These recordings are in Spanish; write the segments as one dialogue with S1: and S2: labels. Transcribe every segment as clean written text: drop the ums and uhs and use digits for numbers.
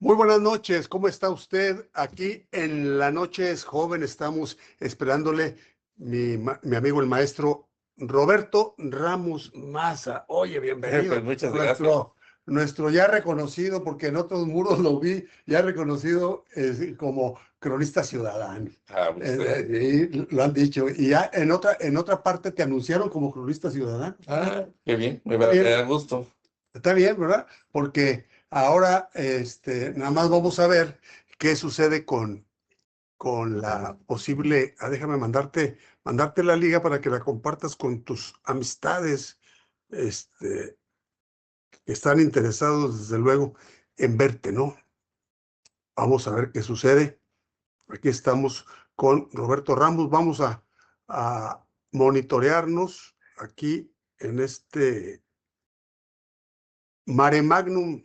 S1: Muy buenas noches, ¿cómo está usted? Aquí en La Noche es Joven estamos esperándole mi amigo el maestro Roberto Ramos Maza. Oye,
S2: Pues
S1: bienvenido.
S2: muchas gracias.
S1: Nuestro ya reconocido, porque en otros muros lo vi, ya reconocido como cronista ciudadano.
S2: Muchas gracias.
S1: Y lo han dicho. Y ya en otra parte te anunciaron como cronista ciudadano.
S2: Qué bien,
S1: Está
S2: me
S1: bien.
S2: da gusto.
S1: Está bien, ¿verdad? Porque ahora nada más vamos a ver qué sucede con la posible. Déjame mandarte la liga para que la compartas con tus amistades, que están interesados, desde luego, en verte, ¿no? Vamos a ver qué sucede. Aquí estamos con Roberto Ramos. Vamos a monitorearnos aquí en este Mare Magnum.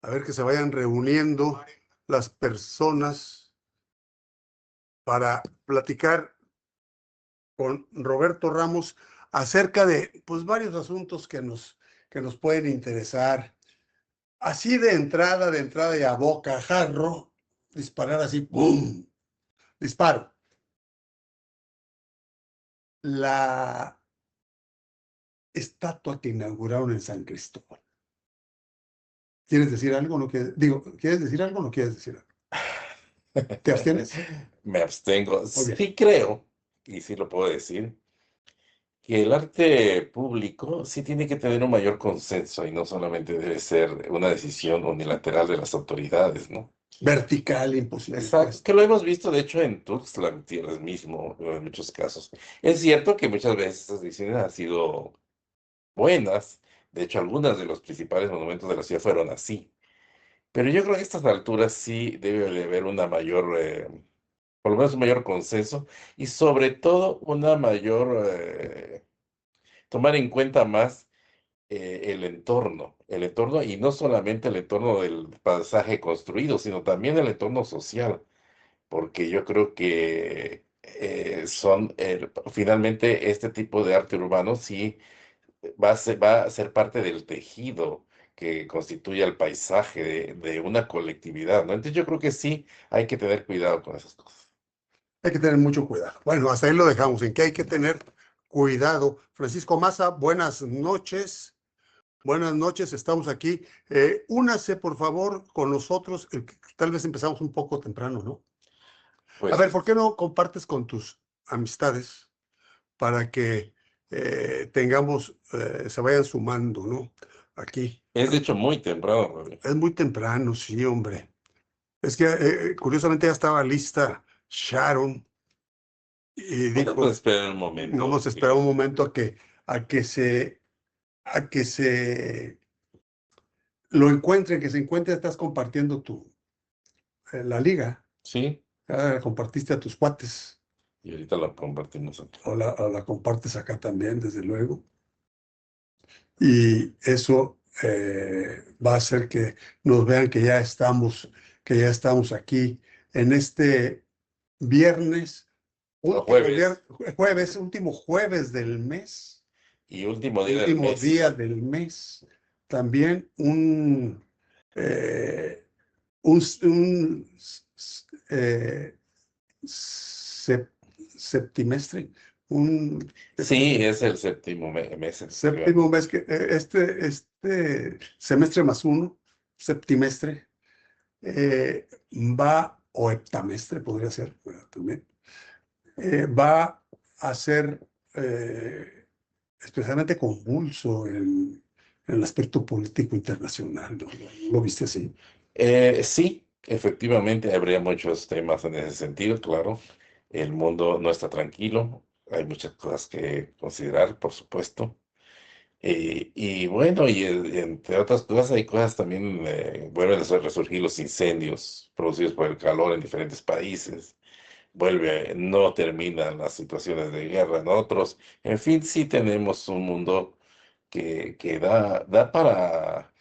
S1: A ver que se vayan reuniendo las personas para platicar con Roberto Ramos acerca de pues varios asuntos que nos pueden interesar. Así de entrada y a bocajarro, disparar así, ¡pum! Disparo. La estatua que inauguraron en San Cristóbal. ¿Quieres decir algo? ¿No quieres? Digo, ¿quieres decir algo o no quieres decir algo? ¿Te abstienes?
S2: Me abstengo.
S1: Muy bien.
S2: Sí creo, y sí lo puedo decir, que el arte público sí tiene que tener un mayor consenso y no solamente debe ser una decisión unilateral de las autoridades, ¿no?
S1: Vertical, imposible,
S2: Exacto,
S1: pues.
S2: que lo hemos visto de hecho en Tuxtlan Gutiérrez mismo, en muchos casos. Es cierto que muchas veces esas decisiones han sido buenas, de hecho algunas de los principales monumentos de la ciudad fueron así. Pero yo creo que a estas alturas sí debe de haber una mayor, por lo menos un mayor consenso y sobre todo una mayor, tomar en cuenta más el entorno y no solamente el entorno del pasaje construido, sino también el entorno social, porque yo creo que finalmente este tipo de arte urbano sí va a ser parte del tejido que constituye el paisaje de una colectividad, ¿no? Entonces yo creo que sí hay que tener cuidado con esas cosas.
S1: Hay que tener mucho cuidado. Bueno, hasta ahí lo dejamos, en que hay que tener cuidado. Francisco Maza, buenas noches. Buenas noches, estamos aquí. Únase, por favor, con nosotros. Tal vez empezamos un poco temprano, ¿no? A
S2: Pues
S1: ver, ¿por qué no compartes con tus amistades para que se vayan sumando, ¿no? Aquí.
S2: es de hecho muy temprano, Gabriel.
S1: Es muy temprano, sí, hombre. Es que curiosamente ya estaba lista Sharon y
S2: Podemos
S1: dijo,
S2: esperar un momento,
S1: vamos a esperar un
S2: Luis.
S1: momento a que se lo encuentren, que se encuentre. Estás compartiendo la liga.
S2: Sí,
S1: La compartiste a tus cuates
S2: y ahorita lo compartimos aquí.
S1: o la compartes acá también, desde luego. Y eso va a hacer que nos vean que ya estamos aquí en este viernes,
S2: O
S1: último
S2: jueves
S1: jueves, último jueves del mes,
S2: y último día del
S1: último día
S2: mes.
S1: del mes. También eh, un eh, sep- septimestre, un
S2: Sí, es el séptimo mes.
S1: séptimo mes, que este semestre más uno, septimestre, o heptamestre podría ser, bueno, también, va a ser especialmente convulso en el aspecto político internacional, ¿no? ¿Lo viste así?
S2: Sí, efectivamente, habría muchos temas en ese sentido, claro. El mundo no está tranquilo, hay muchas cosas que considerar, por supuesto. Y bueno, entre otras cosas, hay cosas también, vuelven a resurgir los incendios producidos por el calor en diferentes países. No terminan las situaciones de guerra en otros. En fin, sí tenemos un mundo que da para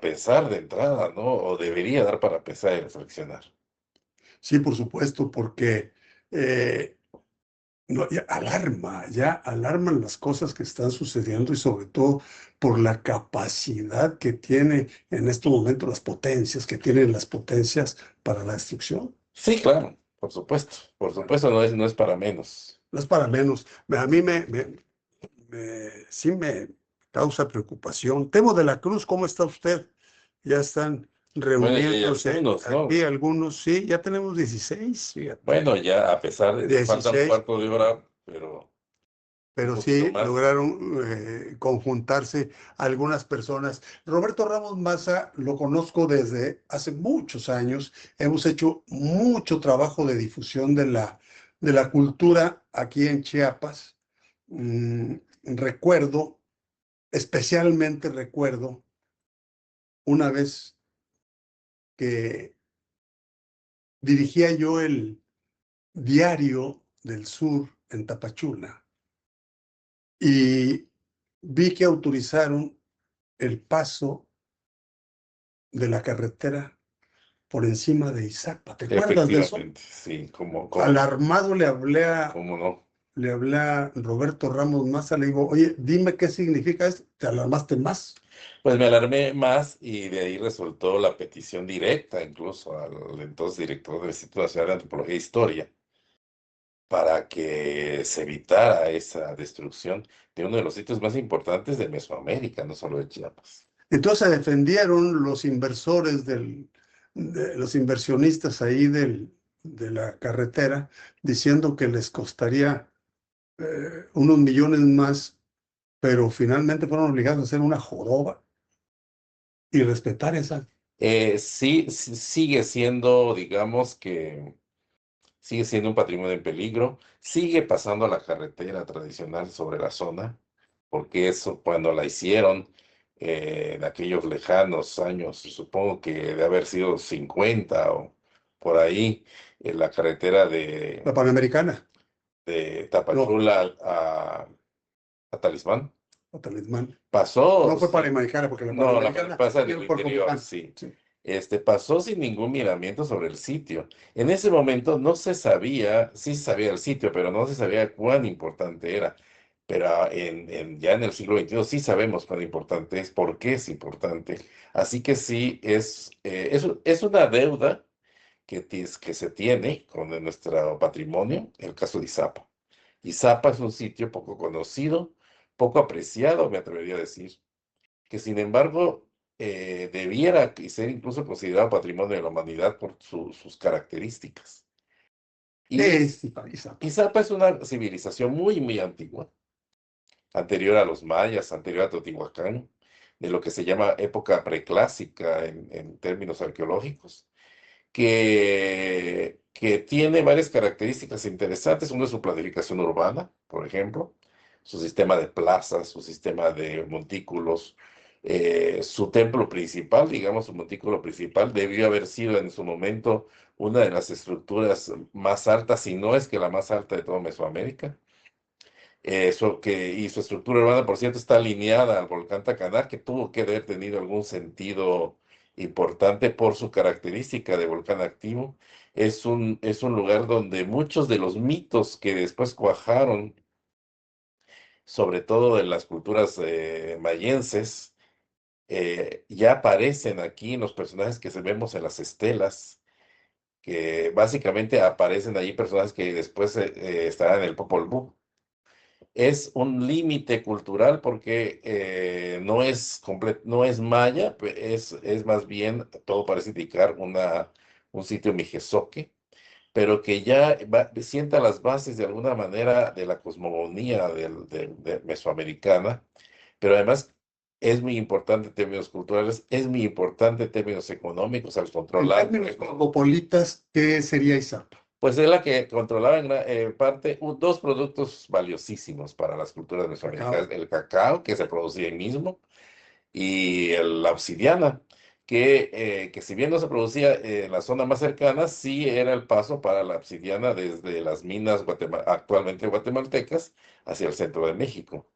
S2: pensar de entrada, ¿no? O debería dar para pensar y reflexionar.
S1: Sí, por supuesto, porque eh, no, ya alarman las cosas que están sucediendo y sobre todo por la capacidad que tiene en este momento las potencias, que tienen las potencias para la destrucción.
S2: Sí, claro, por
S1: Bueno,
S2: supuesto, no es para menos.
S1: no es para menos. A mí sí me causa preocupación. Temo de la Cruz, ¿cómo está usted? Ya están
S2: Bueno, ya hay
S1: reuniéndose
S2: algunos, ¿no?
S1: aquí algunos, sí, ya tenemos 16, fíjate,
S2: Bueno, ya a pesar de, falta un
S1: 16,
S2: cuarto de hora, pero un
S1: pero
S2: poquito
S1: sí
S2: más.
S1: lograron conjuntarse algunas personas. Roberto Ramos Maza lo conozco desde hace muchos años. Hemos hecho mucho trabajo de difusión de la cultura aquí en Chiapas. Recuerdo, especialmente recuerdo una vez que dirigía yo el Diario del Sur en Tapachula y vi que autorizaron el paso de la carretera por encima de Izapa. ¿Te acuerdas de eso?
S2: Efectivamente, sí, cómo no,
S1: Alarmado
S2: cómo no.
S1: le hablé a Roberto Ramos Maza, le digo, oye, dime qué significa esto. ¿Te alarmaste más?
S2: Pues me alarmé más y de ahí resultó la petición directa incluso al entonces director del Instituto Nacional de Antropología e Historia para que se evitara esa destrucción de uno de los sitios más importantes de Mesoamérica, no solo de Chiapas.
S1: Entonces se defendieron los inversores los inversionistas ahí de la carretera, diciendo que les costaría unos millones más, pero finalmente fueron obligados a hacer una joroba y respetar esa.
S2: Sí, sigue siendo, digamos que sigue siendo un patrimonio en peligro, sigue pasando la carretera tradicional sobre la zona, porque eso cuando la hicieron en aquellos lejanos años, supongo que de haber sido 50 o por ahí, la carretera
S1: La Panamericana,
S2: de
S1: no,
S2: Tapachula a Talismán,
S1: o Talismán.
S2: pasó
S1: No fue
S2: sin,
S1: Panamericana, porque la
S2: no,
S1: Panamericana
S2: pasa en el
S1: hicieron por
S2: interior,
S1: Comitán.
S2: sí.
S1: Sí.
S2: Pasó sin ningún miramiento sobre el sitio. En ese momento no se sabía, sí se sabía el sitio, pero no se sabía cuán importante era. Pero ya en el siglo XXI sí sabemos cuán importante es, por qué es importante. Así que sí, es una deuda que se tiene con nuestro patrimonio, el caso de Izapa. Izapa es un sitio poco conocido, poco apreciado, me atrevería a decir, que sin embargo debiera ser incluso considerado patrimonio de la humanidad por sus características. Y
S1: Sí, Izapa.
S2: Izapa es una civilización muy, muy antigua, anterior a los mayas, anterior a Teotihuacán, de lo que se llama época preclásica en términos arqueológicos, que tiene varias características interesantes. Uno es su planificación urbana, por ejemplo, su sistema de plazas, su sistema de montículos, su templo principal, digamos, su montículo principal, debió haber sido en su momento una de las estructuras más altas, si no es que la más alta de toda Mesoamérica. Y su estructura urbana, por cierto, está alineada al volcán Tacaná, que tuvo que haber tenido algún sentido importante por su característica de volcán activo. Es un lugar donde muchos de los mitos que después cuajaron, sobre todo de las culturas mayenses, ya aparecen aquí en los personajes que vemos en las estelas, que básicamente aparecen allí personajes que después estarán en el Popol Vuh. Es un límite cultural porque no es maya, es más bien, todo parece indicar un sitio mijezoque, pero que ya sienta las bases de alguna manera de la cosmogonía de mesoamericana, pero además es muy importante en términos culturales, es muy importante en términos económicos al
S1: En
S2: controlar, por
S1: términos
S2: ejemplo,
S1: cosmopolitas, ¿qué sería Izapa?
S2: pues es la que controlaba en parte dos productos valiosísimos para las culturas
S1: Cacao.
S2: mesoamericanas, el cacao, que se producía ahí mismo, y la obsidiana, que si bien no se producía en la zona más cercana, sí era el paso para la obsidiana desde las minas actualmente guatemaltecas hacia el centro de México.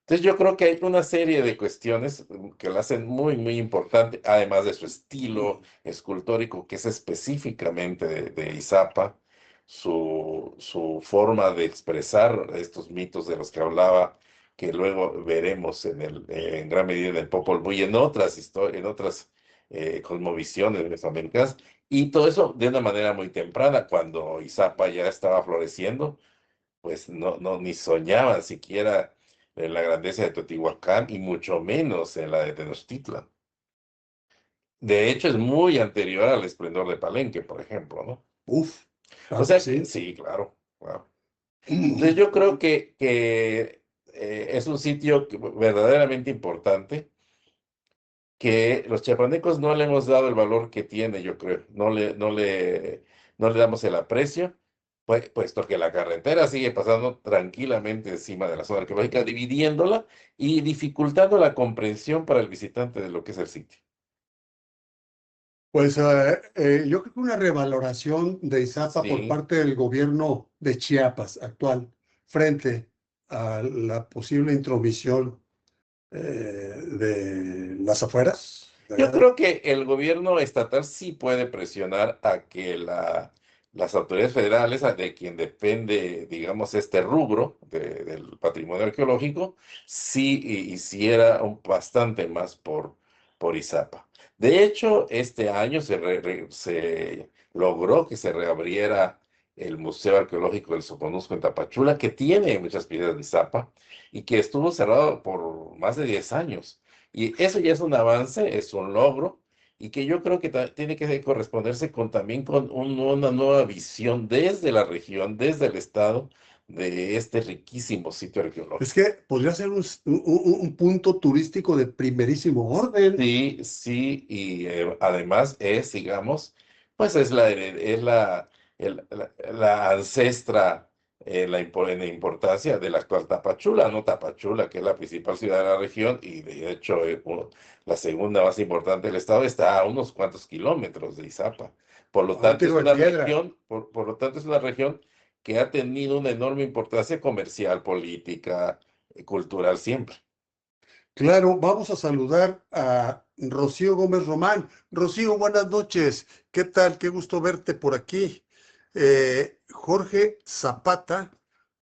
S2: Entonces yo creo que hay una serie de cuestiones que la hacen muy, muy importante, además de su estilo escultórico, que es específicamente de Izapa, su forma de expresar estos mitos de los que hablaba, que luego veremos en gran medida en el Popol Vuh y en otras historias, en otras cosmovisiones mesoamericanas, y todo eso de una manera muy temprana, cuando Izapa ya estaba floreciendo, pues ni soñaban siquiera en la grandeza de Teotihuacán y mucho menos en la de Tenochtitlan. De hecho, es muy anterior al esplendor de Palenque, por ejemplo, ¿no?
S1: Uf,
S2: O
S1: claro que
S2: sea que
S1: sí.
S2: sí, claro, claro. Entonces yo creo que es un sitio verdaderamente importante, que los chiapanecos no le hemos dado el valor que tiene, yo creo. No le damos el aprecio, puesto que la carretera sigue pasando tranquilamente encima de la zona arqueológica, dividiéndola y dificultando la comprensión para el visitante de lo que es el sitio.
S1: Pues yo creo que una revaloración de Izapa por
S2: Sí,
S1: parte del gobierno de Chiapas actual frente a la posible intromisión de las afueras,
S2: yo
S1: ¿verdad?
S2: creo que el gobierno estatal sí puede presionar a que las autoridades federales, de quien depende, digamos, este rubro del patrimonio arqueológico, sí hiciera bastante más por Izapa. De hecho, este año se logró que se reabriera el Museo Arqueológico del Soconusco en Tapachula, que tiene muchas piedras de Izapa y que estuvo cerrado por más de 10 años. Y eso ya es un avance, es un logro, y que yo creo que tiene que corresponderse también con una nueva visión desde la región, desde el estado, de este riquísimo sitio
S1: Es
S2: arqueológico.
S1: que podría ser un punto turístico de primerísimo orden.
S2: Sí, sí, y además es, digamos, pues es la ancestra en la importancia de la actual Tapachula, ¿no? Tapachula, que es la principal ciudad de la región y de hecho la segunda más importante del estado, está a unos cuantos kilómetros de Izapa. Por lo
S1: A un
S2: tanto, es
S1: tiro de
S2: una
S1: piedra.
S2: región, por lo tanto, es una región que ha tenido una enorme importancia comercial, política, cultural siempre.
S1: Claro, vamos a saludar a Rocío Gómez Román. Rocío, buenas noches. ¿Qué tal? Qué gusto verte por aquí. Jorge Zapata,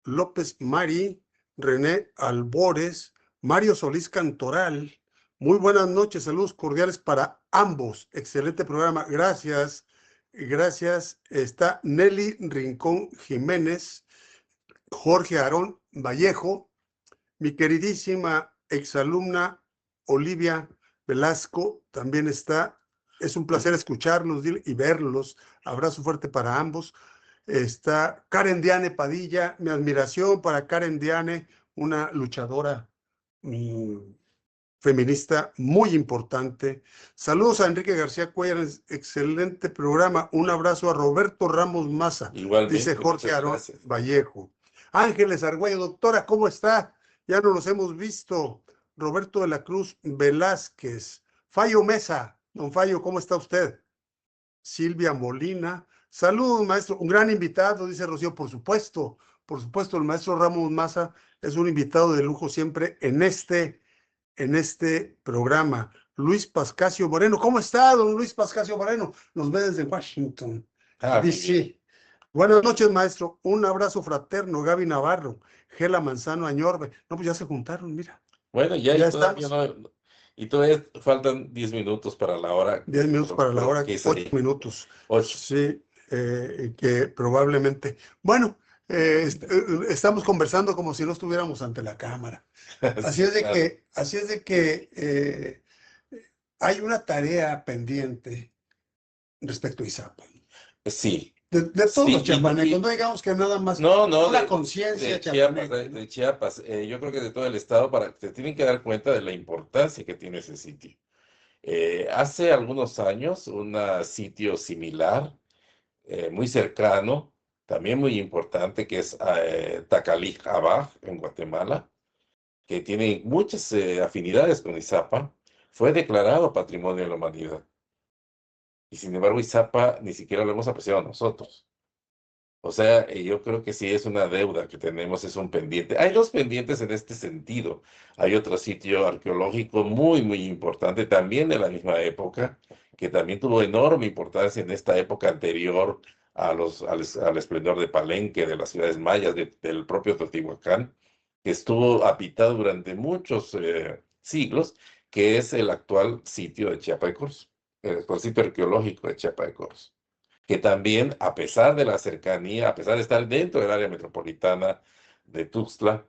S1: López Mari, René Albores, Mario Solís Cantoral. Muy buenas noches, saludos cordiales para ambos. Excelente programa. Gracias. Gracias. Está Nelly Rincón Jiménez, Jorge Aarón Vallejo, mi queridísima exalumna Olivia Velasco también está. Es un placer escucharlos y verlos. Abrazo fuerte para ambos. Está Karen Diane Padilla. Mi admiración para Karen Diane, una luchadora mm, feminista muy importante. Saludos a Enrique García Cuellar, excelente programa. Un abrazo a Roberto Ramos Maza, dice
S2: Igualmente,
S1: Jorge
S2: muchas
S1: Aarón
S2: gracias.
S1: Vallejo. Ángeles Argüello, doctora, ¿cómo está? Ya no nos hemos visto. Roberto de la Cruz Velázquez. Fallo Mesa, don Fallo, ¿cómo está usted? Silvia Molina. Saludos, maestro. Un gran invitado, dice Rocío, por supuesto. Por supuesto, el maestro Ramos Maza es un invitado de lujo siempre en este programa. Luis Pascasio Moreno. ¿Cómo está, don Luis Pascasio Moreno? Nos ve desde Washington,
S2: Muy bien.
S1: D.C. Buenas noches, maestro. Un abrazo fraterno, Gaby Navarro, Gela Manzano Añorbe. No, pues ya se juntaron, mira.
S2: Bueno, ya
S1: Ya
S2: y todavía
S1: estamos.
S2: no, y todavía faltan 10 minutos para la hora,
S1: 10 minutos para la hora,
S2: que es
S1: 8
S2: ahí,
S1: minutos.
S2: 8.
S1: Sí, que probablemente. Bueno, estamos conversando como si no estuviéramos ante la cámara. Así
S2: Sí,
S1: es de
S2: claro.
S1: que hay una tarea pendiente respecto a Izapa.
S2: Sí,
S1: De todos los
S2: sí,
S1: chapanecos, no digamos que nada más,
S2: no, no,
S1: una conciencia
S2: de Chiapas,
S1: chapaneca, ¿no?
S2: de Chiapas, yo creo que de todo el estado, se tienen que dar cuenta de la importancia que tiene ese sitio. Hace algunos años, un sitio similar, muy cercano, también muy importante, que es Tacalic-Abaj, en Guatemala, que tiene muchas afinidades con Izapa, fue declarado Patrimonio de la Humanidad. Y sin embargo, Izapa ni siquiera lo hemos apreciado nosotros. O sea, yo creo que sí es una deuda que tenemos, es un pendiente. Hay dos pendientes en este sentido. Hay otro sitio arqueológico muy, muy importante, también de la misma época, que también tuvo enorme importancia en esta época anterior al esplendor de Palenque, de las ciudades mayas, del propio Teotihuacán, que estuvo habitado durante muchos siglos, que es el actual sitio de Chiapa de Corzo, el actual sitio arqueológico de Chiapa de Corzo, que también, a pesar de la cercanía, a pesar de estar dentro del área metropolitana de Tuxtla,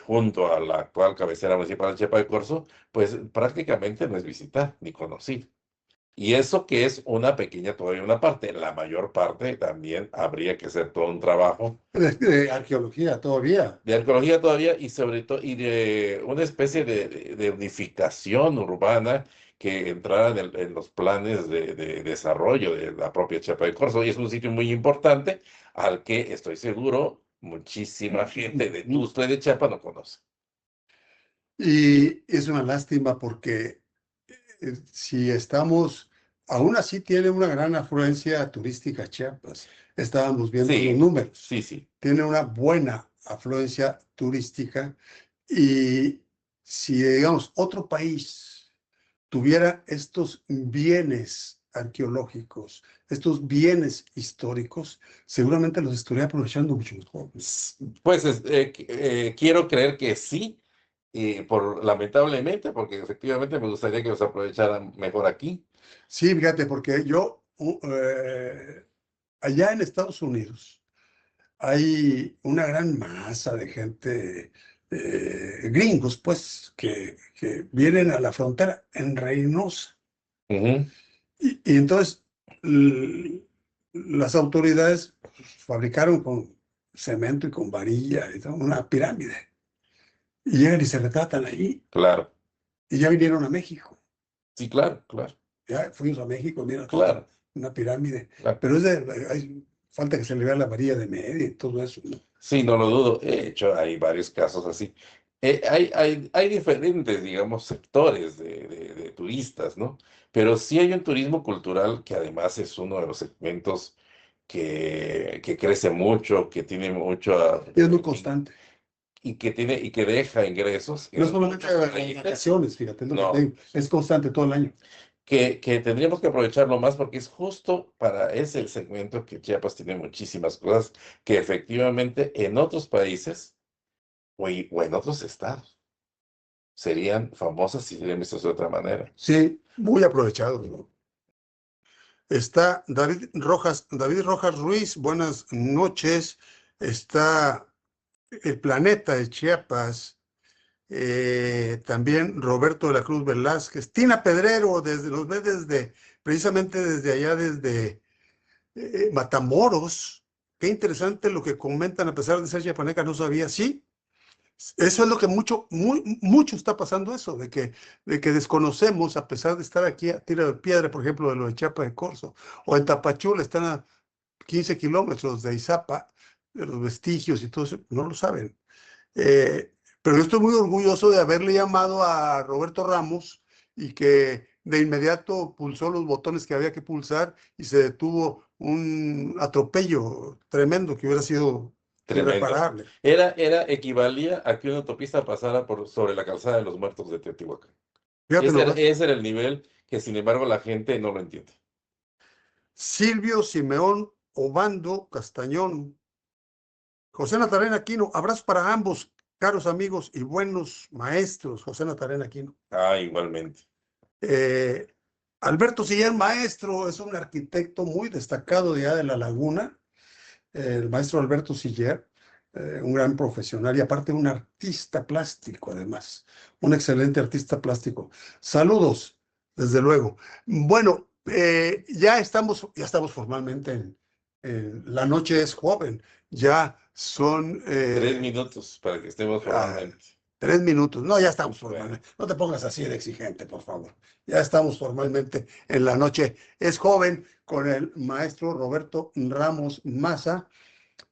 S2: junto a la actual cabecera municipal de Chiapa de Corzo, pues prácticamente no es visitar ni conocido. Y eso que es una pequeña, todavía una parte, la mayor parte también habría que hacer todo un trabajo
S1: De arqueología todavía.
S2: de arqueología todavía y sobre todo y de una especie de unificación urbana que entrara en los planes de desarrollo de la propia Chiapa de Corzo. Y es un sitio muy importante al que estoy seguro muchísima gente de Tuxtla y de Chiapa no conoce.
S1: Y es una lástima porque si estamos, aún así tiene una gran afluencia turística Chiapas. Estábamos viendo los
S2: Sí,
S1: números.
S2: sí, sí.
S1: Tiene una buena afluencia turística y si, digamos, otro país tuviera estos bienes arqueológicos, estos bienes históricos, seguramente los estaría aprovechando mucho mejor.
S2: Pues quiero creer que sí, lamentablemente, porque efectivamente me gustaría que los aprovecharan mejor aquí.
S1: Sí, fíjate, porque yo, allá en Estados Unidos, hay una gran masa de gente, gringos, pues, que vienen a la frontera en Reynosa.
S2: Ujú,
S1: Y entonces las autoridades pues, fabricaron con cemento y con varilla y todo, una pirámide. Y llegan y se retratan ahí.
S2: claro,
S1: Y ya vinieron a México.
S2: sí, claro, claro,
S1: Ya fuimos a México, mira,
S2: claro,
S1: una pirámide.
S2: claro.
S1: Pero falta que se le vea la varilla de media y todo eso, ¿no?
S2: Sí, no lo dudo. De hecho, hay varios casos así. Hay diferentes, digamos, sectores de turistas, ¿no? Pero sí hay un turismo cultural que además es uno de los segmentos que crece mucho, que tiene mucho,
S1: Y es muy constante.
S2: y que deja ingresos
S1: No
S2: en
S1: solamente
S2: muchos
S1: en
S2: países.
S1: vacaciones, fíjate, es lo que te
S2: No,
S1: digo, es constante todo el año.
S2: que tendríamos que aprovecharlo más porque es justo para ese segmento que Chiapas tiene muchísimas cosas que efectivamente en otros países o en otros estados serían famosas si serían vistas de otra manera.
S1: Sí, muy aprovechado, ¿no? Está David Rojas Ruiz, buenas noches. Está el Planeta de Chiapas, también Roberto de la Cruz Velázquez, Tina Pedrero, los ve precisamente desde allá, desde Matamoros. Qué interesante lo que comentan, a pesar de ser chiapaneca, no sabía. Sí, eso es lo que mucho está pasando eso, de que desconocemos, a pesar de estar aquí a tiro de piedra, por ejemplo, de lo de Chiapa de Corzo, o en Tapachula, están a 15 kilómetros de Izapa, de los vestigios y todo eso, no lo saben. Pero yo estoy muy orgulloso de haberle llamado a Roberto Ramos y que de inmediato pulsó los botones que había que pulsar y se detuvo un atropello tremendo que hubiera sido
S2: Tremendo.
S1: irreparable.
S2: Equivalía a que una autopista pasara sobre la calzada de los muertos de Teotihuacán.
S1: Fíjate nomás.
S2: Ese era el nivel que, sin embargo, la gente no lo entiende.
S1: Silvio Simeón Obando Castañón, José Natarena Aquino, abrazos para ambos, caros amigos y buenos maestros, José Natarena Aquino.
S2: Ah, igualmente.
S1: Eh, Alberto Siller, maestro, es un arquitecto muy destacado de allá de La Laguna, el maestro Alberto Siller, un gran profesional y aparte un artista plástico, además, un excelente artista plástico. Saludos, desde luego. Bueno, ya estamos formalmente La Noche es Joven, ya son
S2: 3 minutos para que estemos
S1: ah,
S2: formalmente.
S1: 3 minutos. No, ya estamos
S2: Bueno,
S1: formalmente. No te pongas así de exigente, por favor. Ya estamos formalmente en La Noche es Joven con el maestro Roberto Ramos Maza,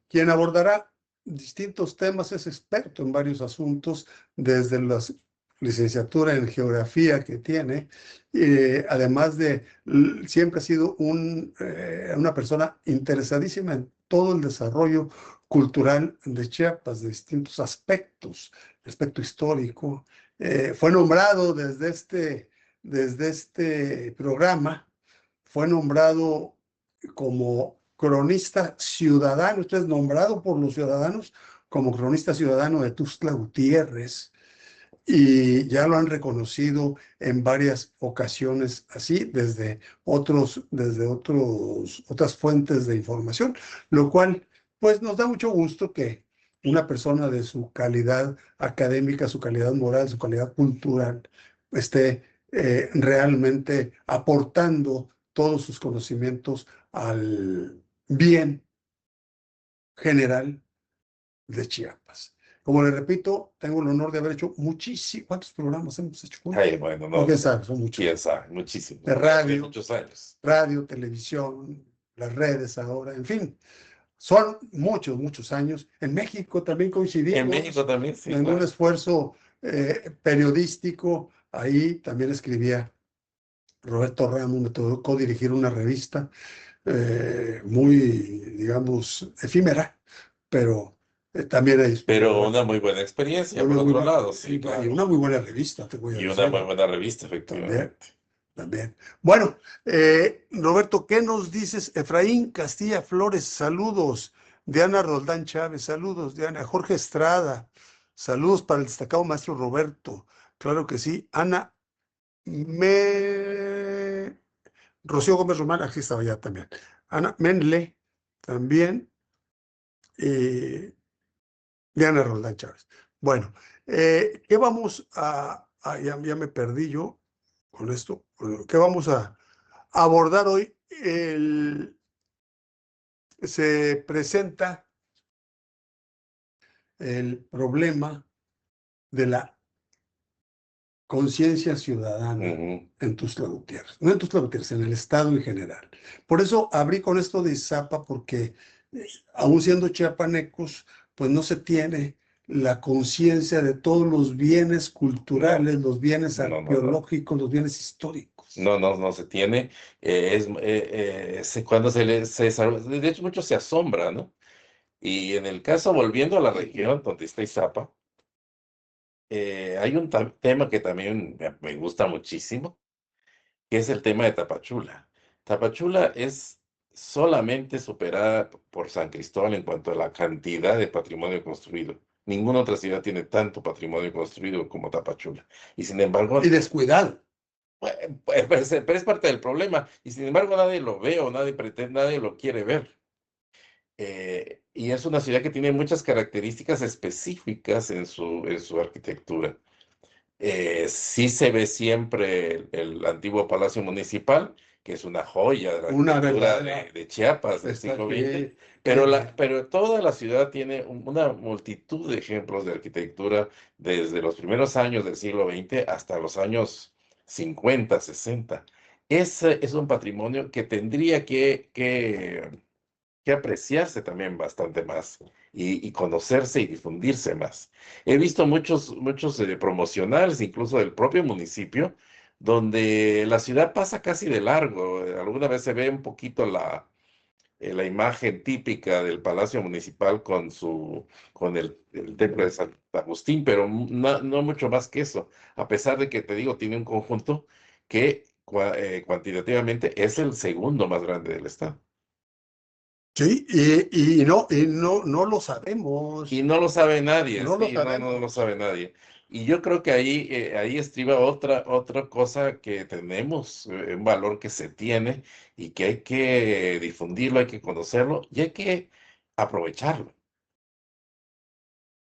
S1: quien abordará distintos temas, es experto en varios asuntos, desde la licenciatura en geografía que tiene, además de siempre ha sido una persona interesadísima en todo el desarrollo cultural de Chiapas, de distintos aspectos, aspecto histórico. Fue nombrado desde este programa, fue nombrado como cronista ciudadano, usted es nombrado por los ciudadanos como cronista ciudadano de Tuxtla Gutiérrez, y ya lo han reconocido en varias ocasiones así, otras fuentes de información, lo cual pues nos da mucho gusto que una persona de su calidad académica, su calidad moral, su calidad cultural, esté realmente aportando todos sus conocimientos al bien general de Chiapas. Como le repito, tengo el honor de haber hecho muchísimos. ¿Cuántos programas hemos hecho juntos?
S2: Ay, bueno,
S1: No,
S2: no,
S1: quién sabe, son muchos.
S2: quién sabe, muchísimo.
S1: De radio,
S2: Muchos años.
S1: radio, televisión, las redes ahora, en fin, son muchos, muchos años. En México también coincidimos.
S2: En México también, sí,
S1: en un
S2: claro.
S1: esfuerzo periodístico. Ahí también escribía Roberto Ramos, me tocó dirigir una revista muy, digamos, efímera, pero también ahí estuvo
S2: Pero una
S1: Roberto.
S2: muy buena experiencia,
S1: Una
S2: por
S1: muy
S2: otro
S1: buena,
S2: lado, sí,
S1: y
S2: claro.
S1: una muy buena revista, te voy a
S2: Y una muy
S1: decir.
S2: buena revista,
S1: También,
S2: efectivamente.
S1: también. Bueno, Roberto, ¿qué nos dices? Efraín Castilla Flores, saludos. Diana Roldán Chávez, saludos. Diana Jorge Estrada, saludos para el destacado maestro Roberto. Claro que sí. Ana Me... Rocío Gómez Román, aquí estaba ya también. Ana Menle, también. eh, Diana Roldán Chávez. Bueno, ¿qué vamos ya me perdí yo con esto. ¿Qué vamos a abordar hoy? Se presenta el problema de la conciencia ciudadana
S2: Ujú.
S1: en Tuxtla Gutiérrez. No en Tuxtla Gutiérrez, en el Estado en general. Por eso abrí con esto de Izapa, porque aún siendo chiapanecos, pues no se tiene la conciencia de todos los bienes culturales, los bienes
S2: No, no, no.
S1: arqueológicos, los bienes históricos.
S2: No, no, no se tiene. Cuando se desarrolla, de hecho, muchos se asombran, ¿no? Y en el caso, volviendo a la región donde está Izapa, hay un tema que también me gusta muchísimo, que es el tema de Tapachula. Tapachula es solamente superada por San Cristóbal en cuanto a la cantidad de patrimonio construido. Ninguna otra ciudad tiene tanto patrimonio construido como Tapachula. Y sin
S1: Y
S2: embargo,
S1: descuidado.
S2: pero es parte del problema. Y sin embargo, nadie lo ve o nadie pretende, nadie lo quiere ver. Y es una ciudad que tiene muchas características específicas en su arquitectura. Sí se ve siempre el antiguo Palacio Municipal, que es una joya de la
S1: Una
S2: arquitectura
S1: verdadera.
S2: de Chiapas del
S1: Está
S2: siglo XX,
S1: que
S2: pero toda la ciudad tiene una multitud de ejemplos de arquitectura desde los primeros años del siglo XX hasta los años 50, 60. Ese es un patrimonio que tendría que apreciarse también bastante más y conocerse y difundirse más. He visto muchos promocionales, incluso del propio municipio, donde la ciudad pasa casi de largo. Alguna vez se ve un poquito la imagen típica del Palacio Municipal con el templo de San Agustín, pero no mucho más que eso, a pesar de que, te digo, tiene un conjunto que cuantitativamente es el segundo más grande del estado.
S1: sí, no lo sabemos.
S2: Y no lo sabe nadie,
S1: No lo
S2: sí, no, no lo
S1: sabemos.
S2: sabe nadie. Y yo creo que ahí estriba otra cosa que tenemos, un valor que se tiene y que hay que difundirlo, hay que conocerlo y hay que aprovecharlo.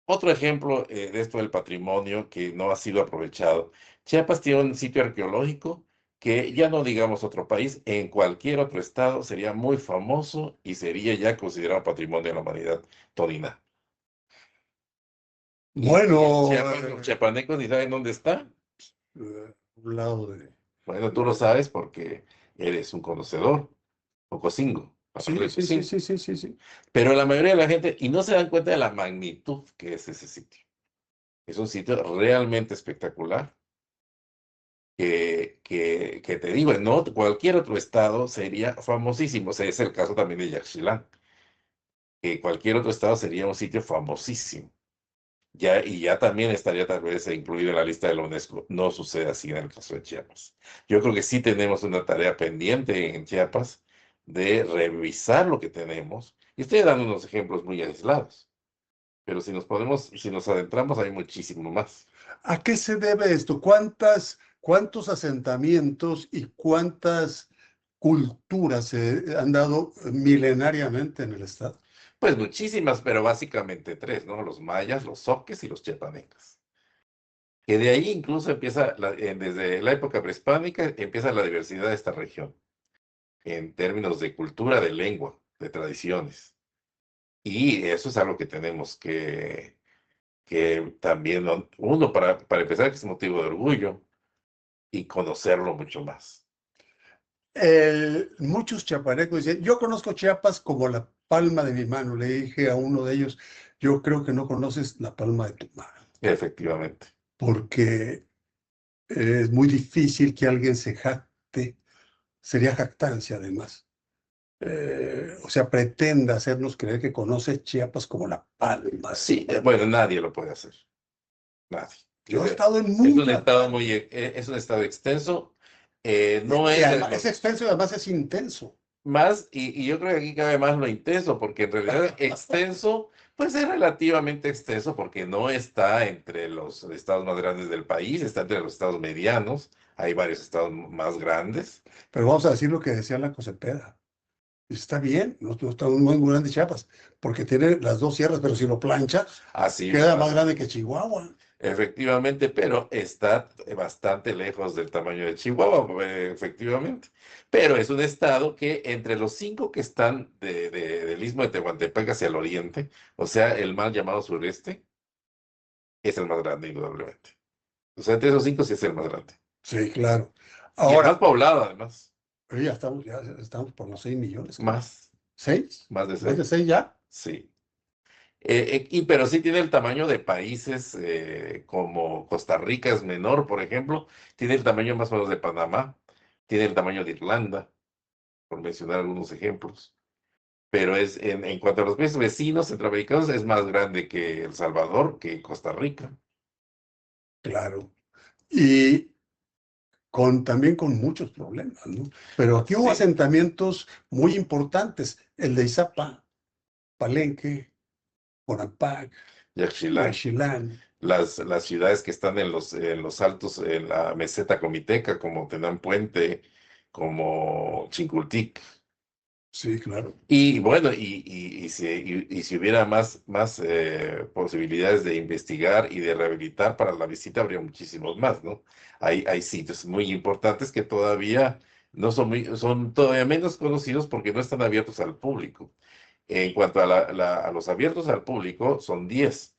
S2: Otro ejemplo de esto del patrimonio que no ha sido aprovechado. Chiapas tiene un sitio arqueológico que ya no digamos otro país, en cualquier otro estado sería muy famoso y sería ya considerado patrimonio de la humanidad todina. Y en
S1: Bueno,
S2: Chiapas, los chiapanecos ni saben dónde está.
S1: un lado de...
S2: Bueno, tú lo sabes porque eres un conocedor, Ocosingo,
S1: Sí,
S2: aparte de
S1: sí, sí,
S2: Ocosingo.
S1: sí, sí, sí, sí.
S2: Pero la mayoría de la gente, y no se dan cuenta de la magnitud que es ese sitio. Es un sitio realmente espectacular, que te digo, en cualquier otro estado sería famosísimo. O sea, es el caso también de Yaxchilán, que cualquier otro estado sería un sitio famosísimo. Y ya también estaría tal vez incluido en la lista de la UNESCO. No sucede así en el caso de Chiapas. Yo creo que sí tenemos una tarea pendiente en Chiapas de revisar lo que tenemos. Y estoy dando unos ejemplos muy aislados, pero si nos adentramos, hay muchísimo más.
S1: ¿A qué se debe esto? ¿Cuántos asentamientos y cuántas culturas se han dado milenariamente en el estado?
S2: Pues muchísimas, pero básicamente tres, ¿no? Los mayas, los zoques y los chiapanecas. Que de ahí incluso empieza, desde la época prehispánica, empieza la diversidad de esta región, en términos de cultura, de lengua, de tradiciones. Y eso es algo que tenemos que también, uno, para empezar, que es motivo de orgullo, y conocerlo mucho más.
S1: Muchos chiapanecos dicen, yo conozco Chiapas como la palma de mi mano. Le dije a uno de ellos, yo creo que no conoces la palma de tu mano,
S2: Efectivamente.
S1: porque es muy difícil que alguien se jacte, sería jactancia además. O sea, pretenda hacernos creer que conoce Chiapas como la palma.
S2: Sí, bueno, nadie lo puede hacer. Nadie.
S1: Yo he estado en
S2: Es un
S1: muchas,
S2: estado es un estado extenso. No
S1: y
S2: es de
S1: además es extenso y además es intenso.
S2: más, y yo creo que aquí cabe más lo intenso, porque en realidad extenso, pues es relativamente extenso, porque no está entre los estados más grandes del país, está entre los estados medianos, hay varios estados más grandes.
S1: Pero vamos a decir lo que decía la Cocepeda. Está bien, no está muy grande Chiapas, porque tiene las dos sierras, pero si lo planchas,
S2: Así,
S1: queda más grande que Chihuahua.
S2: efectivamente, pero está bastante lejos del tamaño de Chihuahua, efectivamente. Pero es un estado que entre los cinco que están del istmo de Tehuantepec hacia el oriente, o sea, el mal llamado sureste, es el más grande, indudablemente. O sea, entre esos cinco sí es el más grande.
S1: Sí, claro.
S2: Y el más
S1: Ahora,
S2: poblado, además.
S1: ya estamos por los 6 millones, creo.
S2: Más,
S1: ¿Seis?
S2: más de
S1: ¿Más de
S2: seis.
S1: 6 ya?
S2: Sí. Pero sí tiene el tamaño de países como Costa Rica es menor, por ejemplo. Tiene el tamaño más o menos de Panamá. Tiene el tamaño de Irlanda, por mencionar algunos ejemplos. Pero en cuanto a los países vecinos centroamericanos, es más grande que El Salvador, que Costa Rica.
S1: Claro. Y también con muchos problemas, ¿no? Pero aquí hubo
S2: Sí,
S1: asentamientos muy importantes, el de Izapa, Palenque, Conapac,
S2: Yaxchilán.
S1: Yaxchilán.
S2: Las ciudades que están en los altos, en la meseta comiteca, como Tenán Puente, como Chincultic.
S1: Sí, claro.
S2: Y bueno, y si hubiera más posibilidades de investigar y de rehabilitar para la visita, habría muchísimos más, ¿no? Hay sitios muy importantes que todavía no son son todavía menos conocidos porque no están abiertos al público. En cuanto a, a los abiertos al público, son 10.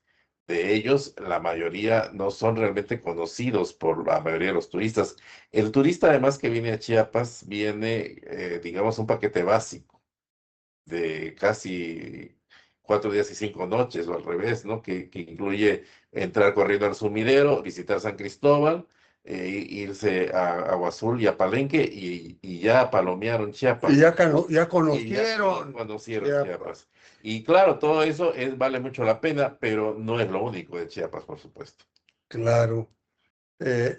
S2: De ellos, la mayoría no son realmente conocidos por la mayoría de los turistas. El turista, además, que viene a Chiapas, viene, digamos, un paquete básico de casi 4 días y 5 noches, o al revés, ¿no? Que incluye entrar corriendo al sumidero, visitar San Cristóbal, irse a Agua Azul y a Palenque, y ya palomearon
S1: Y
S2: Chiapas.
S1: ya
S2: Y ya
S1: conocieron
S2: conocieron
S1: Chiapas.
S2: Chiapas. Y claro, todo eso vale mucho la pena, pero no es lo único de Chiapas, por supuesto.
S1: Claro.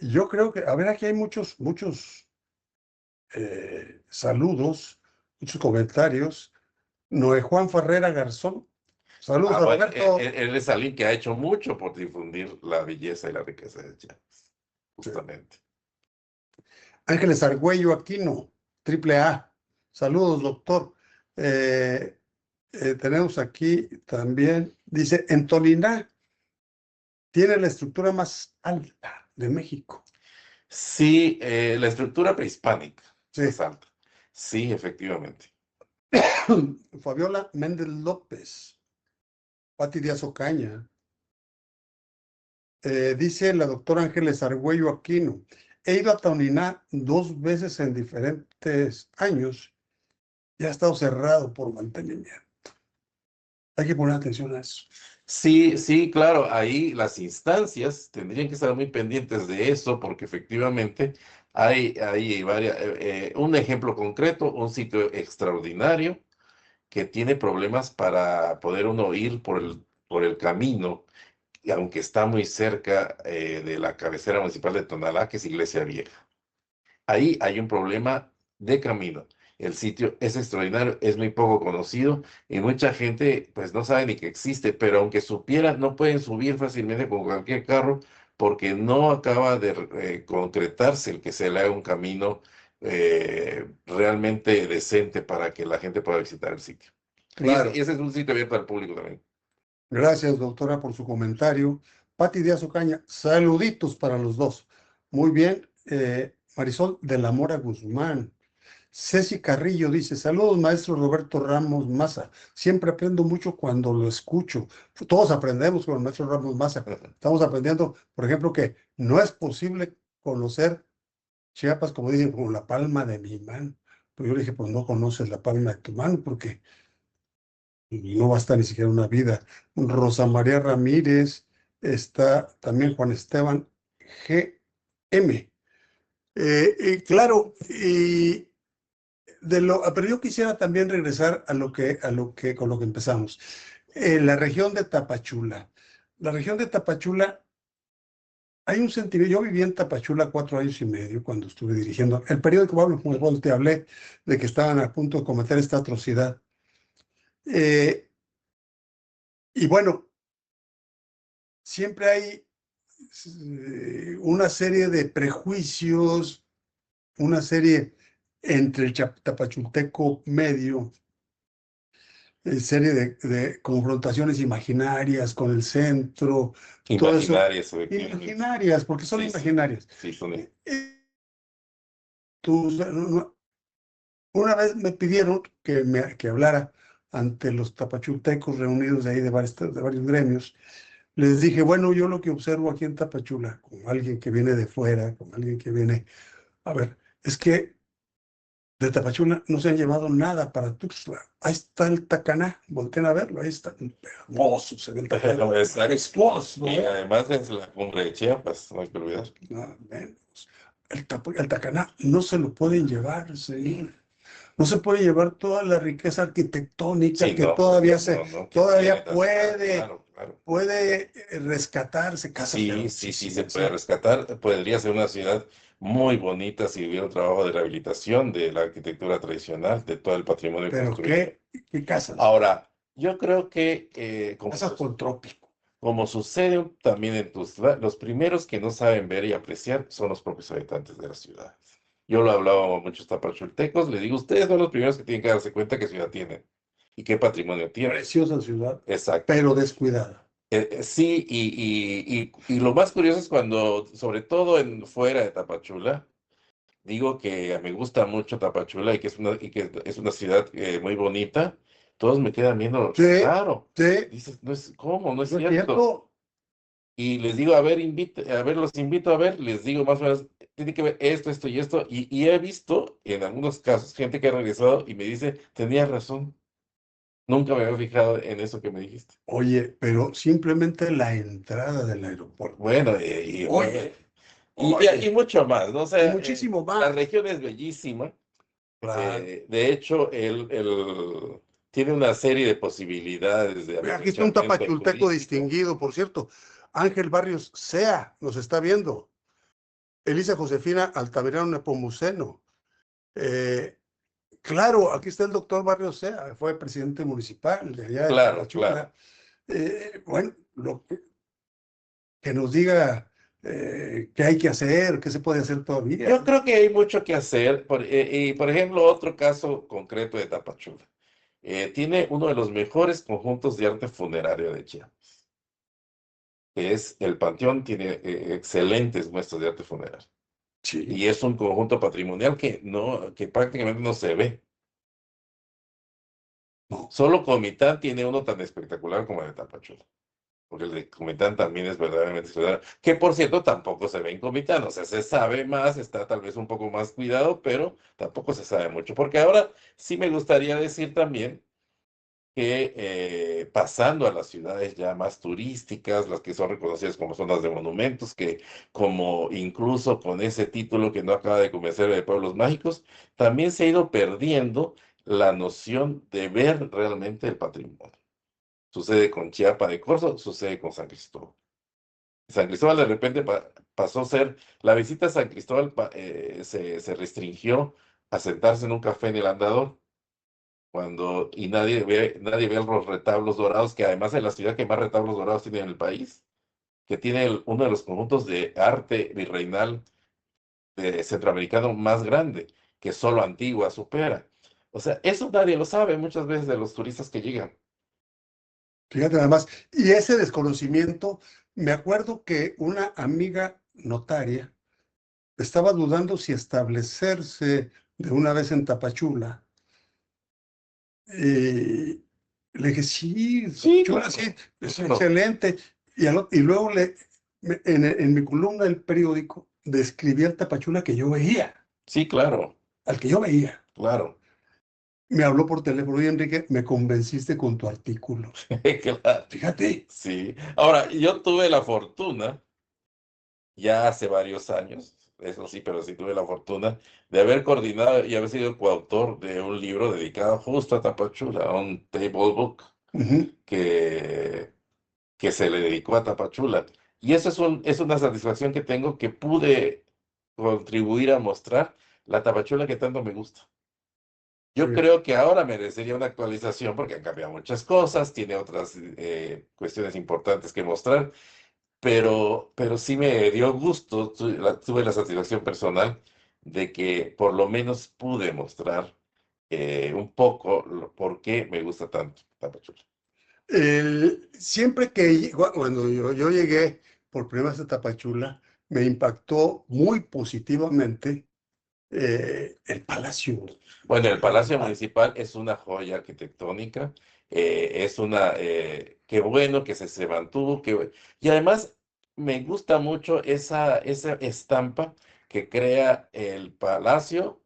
S1: Yo creo que, a ver, aquí hay muchos saludos, muchos comentarios. Noé Juan Ferrera Garzón. Saludos
S2: Ah,
S1: a
S2: bueno,
S1: Roberto.
S2: él es alguien que ha hecho mucho por difundir la belleza y la riqueza de Chiapas,
S1: Sí.
S2: justamente.
S1: Ángeles Argüello Aquino, triple A. Saludos, doctor. Eh, tenemos aquí también, dice, en Toliná tiene la estructura más alta de México.
S2: Sí, la estructura prehispánica, más
S1: Sí.
S2: alta. Sí, efectivamente.
S1: Fabiola Méndez López, Pati Díaz Ocaña. Dice la doctora Ángeles Argüello Aquino, he ido a Toliná 2 veces en diferentes años y ha estado cerrado por mantenimiento. Hay que poner atención a eso.
S2: Sí, sí, claro, ahí las instancias tendrían que estar muy pendientes de eso porque efectivamente hay un ejemplo concreto, un sitio extraordinario que tiene problemas para poder uno ir por el camino, y aunque está muy cerca de la cabecera municipal de Tonalá, que es Iglesia Vieja. Ahí hay un problema de camino. El sitio es extraordinario, es muy poco conocido y mucha gente pues no sabe ni que existe, pero aunque supieran, no pueden subir fácilmente con cualquier carro porque no acaba de concretarse el que se le haga un camino realmente decente para que la gente pueda visitar el sitio.
S1: Claro.
S2: Y ese es un sitio abierto al público también.
S1: Gracias, doctora, por su comentario. Pati Díaz Ocaña, saluditos para los dos. Muy bien. Marisol de la Mora Guzmán. Ceci Carrillo dice, saludos, maestro Roberto Ramos Maza. Siempre aprendo mucho cuando lo escucho. Todos aprendemos con el maestro Ramos Maza. Estamos aprendiendo, por ejemplo, que no es posible conocer Chiapas, como dije, con la palma de mi mano. Pues yo le dije, pues no conoces la palma de tu mano porque no basta ni siquiera una vida. Rosa María Ramírez, está también Juan Esteban GM. Y claro, pero yo quisiera también regresar con lo que empezamos. La región de Tapachula. La región de Tapachula, hay un sentimiento. Yo viví en Tapachula 4 años y medio cuando estuve dirigiendo el periódico Pablo, con el cual te hablé de que estaban a punto de cometer esta atrocidad. Y bueno, siempre hay una serie de prejuicios, una serie entre el tapachulteco medio, serie de confrontaciones imaginarias con el centro, todo eso.
S2: Imaginarias, efectivamente.
S1: Imaginarias, porque son
S2: Sí, sí,
S1: imaginarias.
S2: sí, son.
S1: Una vez me pidieron que hablara ante los tapachultecos reunidos de ahí de varios gremios. Les dije, bueno, yo lo que observo aquí en Tapachula, como alguien que viene de fuera, como alguien que viene, a ver, es que de Tapachula no se han llevado nada para Tuxtla. Ahí está el Tacaná, volteen a verlo, ahí está, hermoso, se ve el Tacaná,
S2: Exacto.
S1: majestuoso,
S2: Y además es la cumbre de Chiapas, no hay que olvidar.
S1: nada menos. El Tacaná no se lo pueden llevar, señor. No se puede llevar toda la riqueza arquitectónica
S2: Sí,
S1: que
S2: no, no, que tiene
S1: todavía
S2: Tapachula,
S1: puede,
S2: claro, claro.
S1: puede rescatarse, casas
S2: Sí, sí, sí, se
S1: hermosísimas,
S2: puede rescatar. Podría ser una ciudad muy bonita si hubiera un trabajo de rehabilitación de la arquitectura tradicional, de todo el patrimonio
S1: pero
S2: construido.
S1: qué casas,
S2: Ahora, yo creo que
S1: casas con trópico.
S2: como sucede también en Tuzla, los primeros que no saben ver y apreciar son los propios habitantes de la ciudad. Yo lo hablaba a muchos tapachultecos, le digo, ustedes son los primeros que tienen que darse cuenta qué ciudad tienen y qué patrimonio tienen.
S1: Preciosa ciudad,
S2: Exacto.
S1: pero descuidada.
S2: Sí, y lo más curioso es cuando, sobre todo fuera de Tapachula, digo que me gusta mucho Tapachula y que es una ciudad muy bonita, todos me quedan viendo
S1: Sí,
S2: raro.
S1: sí,
S2: Dices, no es, ¿cómo? No es
S1: no es
S2: cierto.
S1: cierto.
S2: Y les digo, a ver, los invito a ver, les digo más o menos, tiene que ver esto y esto, y he visto en algunos casos gente que ha regresado y me dice, tenías razón, nunca me había fijado en eso que me dijiste.
S1: Oye, pero simplemente la entrada del aeropuerto.
S2: Bueno,
S1: Oye,
S2: y
S1: oye,
S2: mucho más, ¿no? O
S1: y
S2: sea,
S1: muchísimo
S2: la
S1: más.
S2: región es bellísima.
S1: Claro.
S2: De hecho, tiene una serie de posibilidades de
S1: Aquí está un
S2: aprovechamiento
S1: tapachulteco
S2: turístico.
S1: distinguido, por cierto. Ángel Barrios Sea nos está viendo. Elisa Josefina Altamirano Nepomuceno. Eh, claro, aquí está el doctor Barrios Sea, fue presidente municipal de allá de
S2: Claro, claro.
S1: Tapachula. Bueno, que nos diga qué hay que hacer, qué se puede hacer
S2: Yo
S1: todavía.
S2: creo que hay mucho que hacer. Y, por ejemplo, otro caso concreto de Tapachula. Tiene uno de los mejores conjuntos de arte funerario de Chiapas, que es el Panteón, tiene excelentes muestras de arte funerario.
S1: Sí.
S2: Y es un conjunto patrimonial que prácticamente no se ve.
S1: No.
S2: Solo Comitán tiene uno tan espectacular como el de Tapachula. Porque el de Comitán también es verdaderamente extraordinario. Que por cierto tampoco se ve en Comitán. O sea, se sabe más, está tal vez un poco más cuidado, pero tampoco se sabe mucho. Porque ahora sí me gustaría decir también que pasando a las ciudades ya más turísticas, las que son reconocidas como zonas de monumentos, que como incluso con ese título que no acaba de convencer de pueblos mágicos, también se ha ido perdiendo la noción de ver realmente el patrimonio. Sucede con Chiapa de Corzo, sucede con San Cristóbal. San Cristóbal de repente pasó a ser, la visita a San Cristóbal se restringió a sentarse en un café en el Andador, y nadie ve los retablos dorados, que además es la ciudad que más retablos dorados tiene en el país, que tiene uno de los conjuntos de arte virreinal centroamericano más grande, que solo Antigua supera. O sea, eso nadie lo sabe muchas veces de los turistas que llegan.
S1: Fíjate nada más. Y ese desconocimiento, me acuerdo que una amiga notaria estaba dudando si establecerse de una vez en Tapachula. Y le dije, sí,
S2: Sí,
S1: Tapachula,
S2: claro.
S1: sí, es
S2: Claro.
S1: excelente. Y luego en mi columna del periódico describí el Tapachula que yo veía,
S2: Sí, claro,
S1: al que yo veía.
S2: claro.
S1: Me habló por teléfono y Enrique, me convenciste con tu artículo.
S2: Claro.
S1: Fíjate.
S2: Sí. Ahora, yo tuve la fortuna, ya hace varios años, eso sí, pero sí tuve la fortuna de haber coordinado y haber sido coautor de un libro dedicado justo a Tapachula, un table book
S1: Ujú.
S2: que, que se le dedicó a Tapachula. Y eso es una satisfacción que tengo, que pude contribuir a mostrar la Tapachula que tanto me gusta. Yo
S1: Sí.
S2: creo que ahora merecería una actualización porque han cambiado muchas cosas, tiene otras cuestiones importantes que mostrar, pero sí me dio gusto, tuve la satisfacción personal de que por lo menos pude mostrar un poco por qué me gusta tanto Tapachula.
S1: Siempre cuando yo llegué por primera vez a Tapachula, me impactó muy positivamente el palacio.
S2: Bueno, el Palacio
S1: Ah,
S2: Municipal es una joya arquitectónica, qué bueno que se mantuvo, y además me gusta mucho esa estampa que crea el palacio,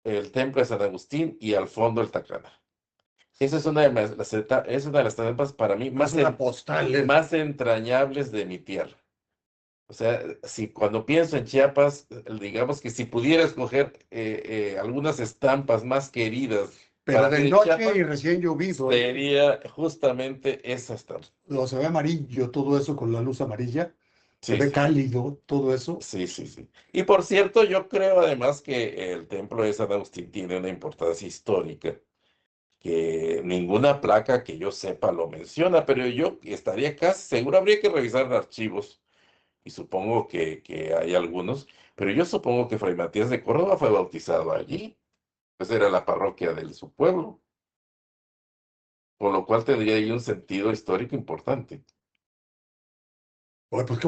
S2: el templo de San Agustín y al fondo el Tacaná. Esa es una de es una de las estampas para mí
S1: es una postal.
S2: más entrañables de mi tierra. O sea, si cuando pienso en Chiapas, digamos que si pudiera escoger algunas estampas más queridas
S1: Pero
S2: para mí
S1: de
S2: de
S1: noche
S2: Chiapas,
S1: y recién llovido,
S2: sería justamente esa estampa.
S1: se ve amarillo, todo eso con la luz amarilla, se
S2: Sí,
S1: ve
S2: sí,
S1: cálido, todo eso.
S2: sí, sí, sí. Y por cierto, yo creo además que el templo de San Agustín tiene una importancia histórica que ninguna placa que yo sepa lo menciona, pero yo estaría casi seguro, habría que revisar archivos y supongo que hay algunos, pero yo supongo que Fray Matías de Córdoba fue bautizado allí, pues era la parroquia de su pueblo, con lo cual tendría ahí un sentido histórico importante.
S1: Oye, pues,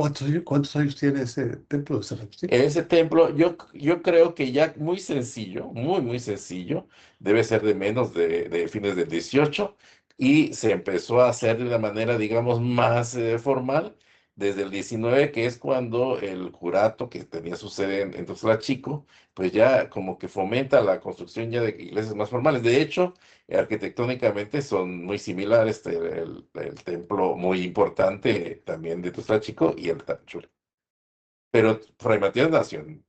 S1: ¿cuántos años tiene ese templo de San Agustín?
S2: Ese templo, yo creo que ya muy sencillo, muy, muy sencillo, debe ser de menos de fines del 18 y se empezó a hacer de una manera, digamos, más formal desde el 19, que es cuando el curato que tenía su sede en Tuxtla Chico, pues ya como que fomenta la construcción ya de iglesias más formales. De hecho, arquitectónicamente son muy similares, el templo muy importante también de Tuxtla Chico y el Tapachula. Pero Fray Matías nació en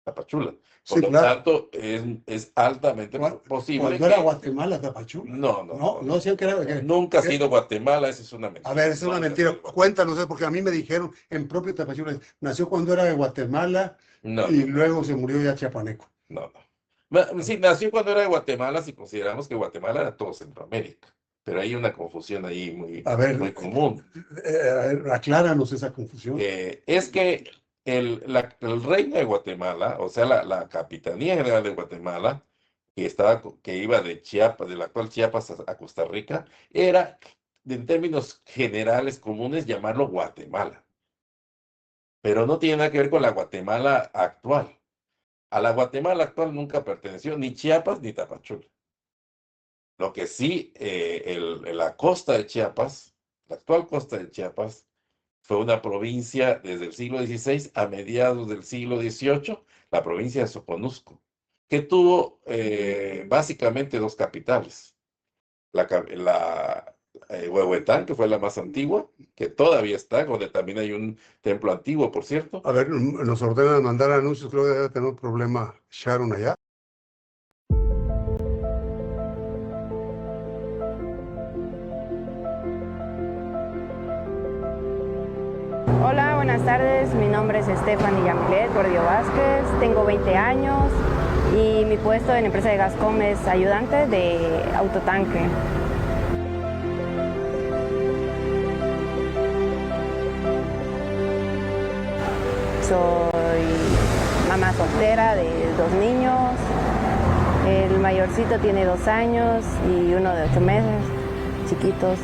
S2: Tapachula. Por
S1: Sí,
S2: lo
S1: claro.
S2: tanto, es altamente posible
S1: Cuando era
S2: que...
S1: Guatemala, Tapachula.
S2: No, no,
S1: No,
S2: no,
S1: no
S2: no.
S1: decían que era.
S2: No, nunca ha sido Guatemala, esa es una
S1: A
S2: mentira.
S1: ver, es una
S2: Nunca ha
S1: mentira.
S2: sido Guatemala.
S1: Cuéntanos, porque a mí me dijeron en propio Tapachula, nació cuando era de Guatemala
S2: No,
S1: y
S2: no, no,
S1: luego se murió ya chiapaneco.
S2: no, no.
S1: A
S2: Sí,
S1: ver,
S2: nació cuando era de Guatemala, si consideramos que Guatemala era todo Centroamérica. Pero hay una confusión ahí muy,
S1: a ver,
S2: muy común.
S1: acláranos esa confusión.
S2: Es que el reino de Guatemala, o sea, la Capitanía General de Guatemala, que iba de Chiapas, de la actual Chiapas a Costa Rica, era, en términos generales comunes, llamarlo Guatemala. Pero no tiene nada que ver con la Guatemala actual. A la Guatemala actual nunca perteneció ni Chiapas ni Tapachula. Lo que sí, la costa de Chiapas, la actual costa de Chiapas, fue una provincia desde el siglo XVI a mediados del siglo XVIII, la provincia de Soconusco, que tuvo básicamente dos capitales. Huehuetán, que fue la más antigua, que todavía está, donde también hay un templo antiguo, por cierto.
S1: A ver, nos ordenan mandar anuncios, creo que debe tener un problema Sharon allá.
S3: Hola, buenas tardes. Mi nombre es Stephanie Yamilet Gordillo Vázquez. Tengo 20 años. Y mi puesto en la empresa de Gascom es ayudante de autotanque. Soy mamá soltera de 2 niños. El mayorcito tiene 2 años y uno de 8 meses, chiquitos.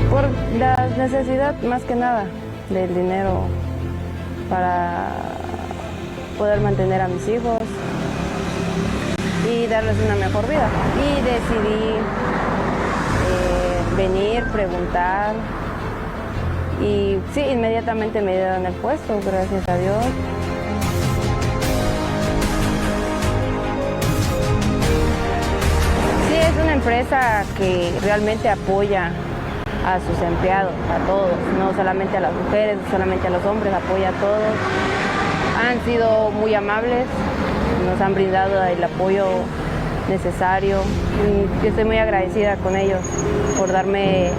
S3: Por la necesidad, más que nada, del dinero para poder mantener a mis hijos y darles una mejor vida. Y decidí venir, preguntar y sí, inmediatamente me dieron el puesto, gracias a Dios. Sí, es una empresa que realmente apoya a sus empleados, a todos, no solamente a las mujeres, no solamente a los hombres, apoya a todos. Han sido muy amables, nos han brindado el apoyo necesario y yo estoy muy agradecida con ellos por darme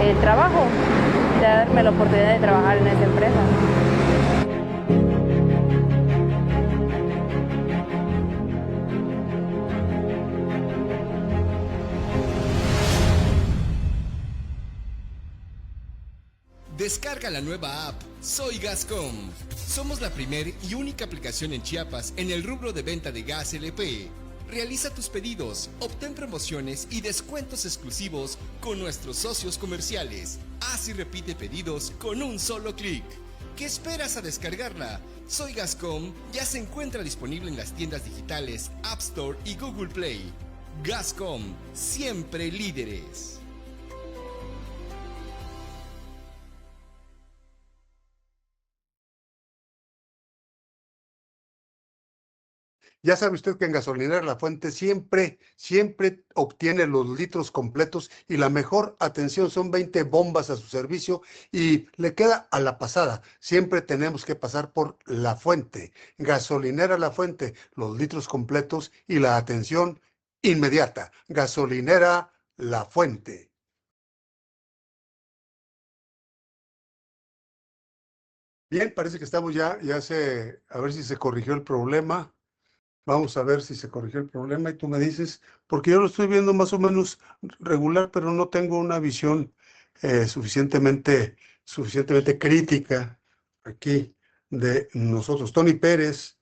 S3: el trabajo, de darme la oportunidad de trabajar en esta empresa.
S4: Descarga la nueva app Soy Gascom. Somos la primera y única aplicación en Chiapas en el rubro de venta de gas LP. Realiza tus pedidos, obtén promociones y descuentos exclusivos con nuestros socios comerciales. Haz y repite pedidos con un solo clic. ¿Qué esperas a descargarla? Soy Gascom ya se encuentra disponible en las tiendas digitales App Store y Google Play. Gascom, siempre líderes.
S1: Ya sabe usted que en Gasolinera La Fuente siempre obtiene los litros completos y la mejor atención. Son 20 bombas a su servicio y le queda a la pasada. Siempre tenemos que pasar por La Fuente. Gasolinera La Fuente, los litros completos y la atención inmediata. Gasolinera La Fuente. Bien, parece que estamos a ver si se corrigió el problema. Vamos a ver si se corrigió el problema y tú me dices, porque yo lo estoy viendo más o menos regular, pero no tengo una visión suficientemente crítica aquí de nosotros. Tony Pérez,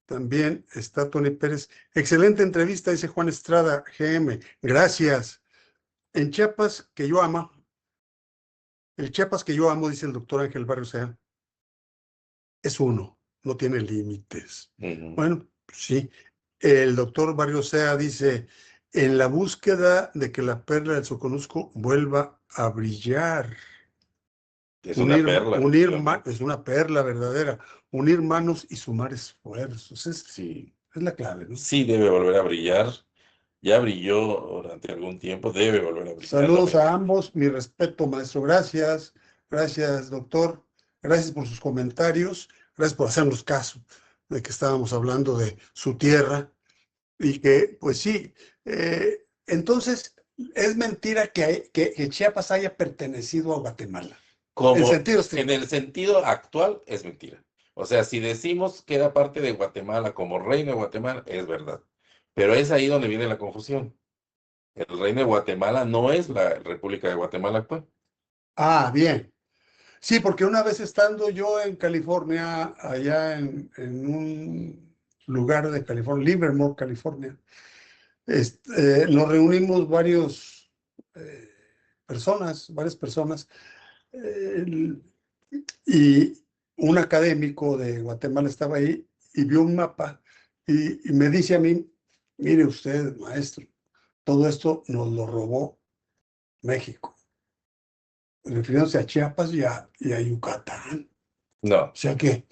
S1: también está Tony Pérez. Excelente entrevista, dice Juan Estrada, GM. Gracias. En Chiapas, que yo amo, el Chiapas que yo amo, dice el doctor Ángel Barrio Sea, es uno, no tiene límites. Bueno, sí. El doctor Barrio Sea dice, en la búsqueda de que la perla del Soconusco vuelva a brillar.
S2: Es una perla.
S1: Es una perla verdadera. Unir manos y sumar esfuerzos.
S2: Sí.
S1: Es la clave, ¿no?
S2: Sí, debe volver a brillar. Ya brilló durante algún tiempo, debe volver a brillar.
S1: Saludos a ambos. Mi respeto, maestro. Gracias. Gracias, doctor. Gracias por sus comentarios. Gracias por hacernos caso de que estábamos hablando de su tierra. Y que, pues sí, entonces es mentira que Chiapas haya pertenecido a Guatemala.
S2: En el sentido actual es mentira. O sea, si decimos que era parte de Guatemala como reino de Guatemala, es verdad. Pero es ahí donde viene la confusión. El reino de Guatemala no es la República de Guatemala actual.
S1: Ah, bien. Sí, porque una vez estando yo en California, allá en un lugar de California, Livermore, California, nos reunimos varias personas, eh, y un académico de Guatemala estaba ahí y vio un mapa y me dice a mí, mire usted, maestro, todo esto nos lo robó México, refiriéndose a Chiapas y a Yucatán.
S2: No.
S1: O sea que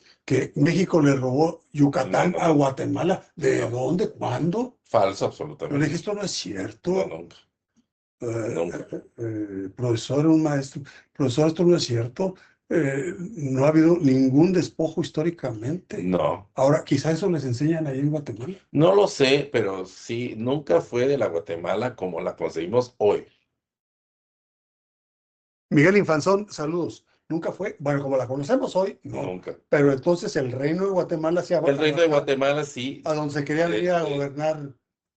S1: México le robó Yucatán a Guatemala. ¿De dónde? ¿Cuándo?
S2: Falso,
S1: Yo
S2: absolutamente.
S1: le dije, esto no es cierto.
S2: No, nunca. Nunca.
S1: Profesor, un maestro, profesor, esto no es cierto. No ha habido ningún despojo históricamente.
S2: No.
S1: Ahora, quizá eso les enseñan ahí en Guatemala.
S2: No lo sé, pero sí, nunca fue de la Guatemala como la conseguimos hoy.
S1: Miguel Infanzón, saludos. nunca fue, bueno, como la conocemos hoy, no.
S2: Nunca.
S1: Pero entonces el reino de Guatemala se
S2: El reino de Guatemala sí.
S1: a donde se quería venir a gobernar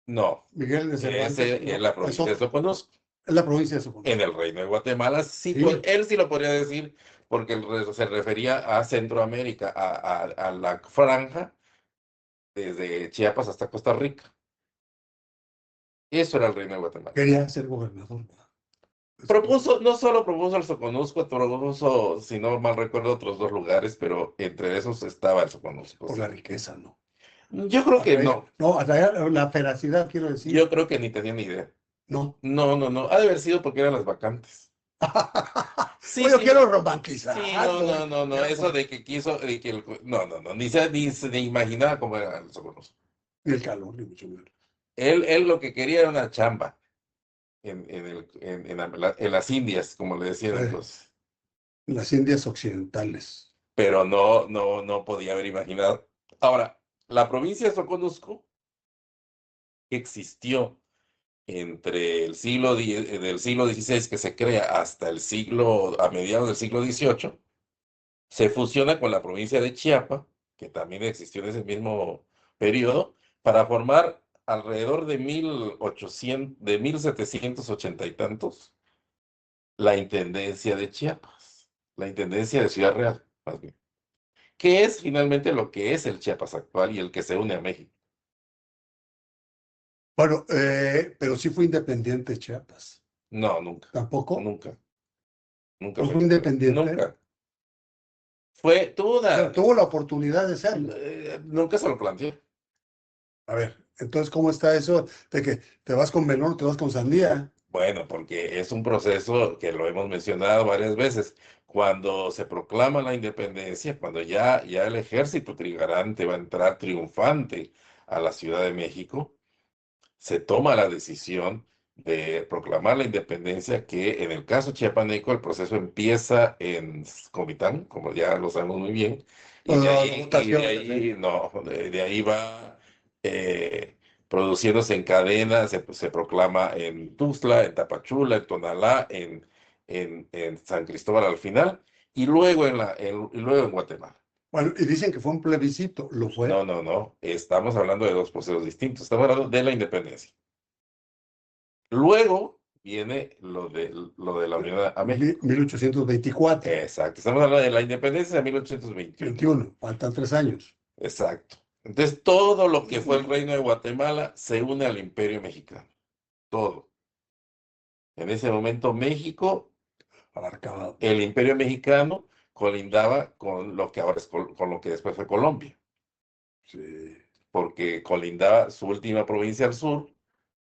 S2: No,
S1: Miguel de Cervantes.
S2: ese es la provincia de Soconusco.
S1: Es la provincia de Soconusco.
S2: En el reino de Guatemala sí,
S1: Sí.
S2: él sí lo podría decir, porque se refería a Centroamérica, a la franja desde Chiapas hasta Costa Rica. Eso era el reino de Guatemala.
S1: Quería ser gobernador.
S2: Propuso, no solo propuso el Soconusco, propuso, si no mal recuerdo, otros 2 lugares, pero entre esos estaba el Soconusco.
S1: Por la riqueza, ¿no?
S2: Yo creo que no.
S1: No, la feracidad, quiero decir.
S2: Yo creo que ni tenía ni idea.
S1: No.
S2: No. Ha de haber sido porque eran las vacantes. Sí,
S1: Yo
S2: sí.
S1: quiero romantizar.
S2: Sí, no. Eso de que quiso, no. Ni se imaginaba cómo era el Soconusco.
S1: Ni el calor, ni mucho menos.
S2: Él lo que quería era una chamba en las Indias, como le decían entonces.
S1: Las Indias Occidentales.
S2: Pero no podía haber imaginado. Ahora, la provincia de Soconusco existió entre del siglo XVI que se crea hasta a mediados del siglo XVIII, se fusiona con la provincia de Chiapas, que también existió en ese mismo periodo, para formar alrededor de 1780 y tantos, la Intendencia de Chiapas, la Intendencia de Ciudad Real, más bien, que es finalmente lo que es el Chiapas actual y el que se une a México.
S1: Bueno, pero sí fue independiente Chiapas.
S2: No, nunca.
S1: ¿Tampoco?
S2: Nunca
S1: ¿No fue independiente?
S2: Nunca.
S1: Tuvo la oportunidad de ser.
S2: Nunca se lo planteó.
S1: A ver, entonces, ¿cómo está eso de que te vas con melón o te vas con sandía?
S2: Bueno, porque es un proceso que lo hemos mencionado varias veces. Cuando se proclama la independencia, cuando ya el ejército trigarante va a entrar triunfante a la Ciudad de México, se toma la decisión de proclamar la independencia, que en el caso chiapaneco el proceso empieza en Comitán, como ya lo sabemos muy bien, y de ahí va produciéndose en cadena, se proclama en Tuxtla, en Tapachula, en Tonalá, en San Cristóbal al final, y luego en Guatemala.
S1: Bueno, y dicen que fue un plebiscito, ¿lo fue?
S2: No, estamos hablando de 2 procesos distintos, estamos hablando de la independencia. Luego viene lo de la Unión a México.
S1: 1824.
S2: Exacto, estamos hablando de la independencia de 1821.
S1: Faltan 3 años.
S2: Exacto. Entonces, todo lo que fue el Reino de Guatemala se une al Imperio Mexicano. Todo. En ese momento, México,
S1: Abarcaba.
S2: el Imperio Mexicano, colindaba con lo que ahora con lo que después fue Colombia.
S1: Sí.
S2: Porque colindaba su última provincia al sur.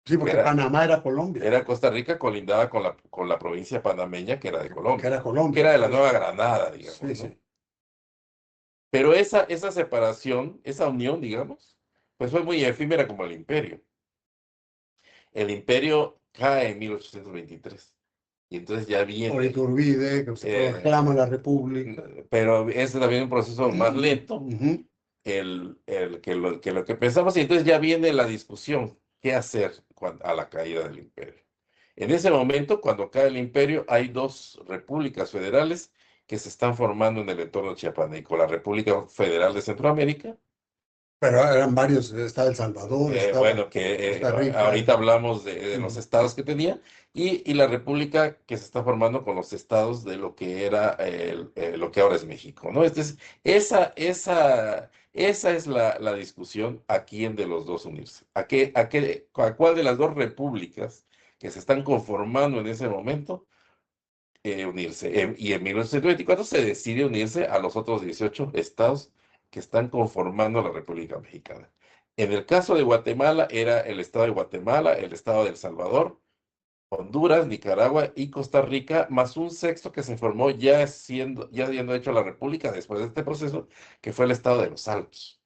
S1: Sí, porque Panamá era Colombia.
S2: Era Costa Rica, colindaba con la provincia panameña, que era de Colombia.
S1: Que era Colombia.
S2: Que era de la Nueva Granada, digamos.
S1: Sí,
S2: ¿no?
S1: sí.
S2: Pero esa separación, esa unión, digamos, pues fue muy efímera como el imperio. El imperio cae en 1823. Y entonces ya viene.
S1: Por Iturbide, que se proclama la República.
S2: Pero es también un proceso más lento. Que lo que pensamos, y entonces ya viene la discusión. ¿Qué hacer a la caída del imperio? En ese momento, cuando cae el imperio, hay 2 repúblicas federales que se están formando en el entorno chiapaneco. La República Federal de Centroamérica.
S1: Pero eran varios, está El Salvador,
S2: bueno, que ahorita hablamos de los estados que tenía, y la república que se está formando con los estados de lo que era lo que ahora es México, ¿no? Esa es la discusión a quién de los 2 unirse, a cuál de las 2 repúblicas que se están conformando en ese momento unirse. Y en 1924 se decide unirse a los otros 18 estados que están conformando la República Mexicana. En el caso de Guatemala, era el estado de Guatemala, el estado de El Salvador, Honduras, Nicaragua y Costa Rica, más un 6º que se formó ya habiendo hecho la República después de este proceso, que fue el estado de Los Altos.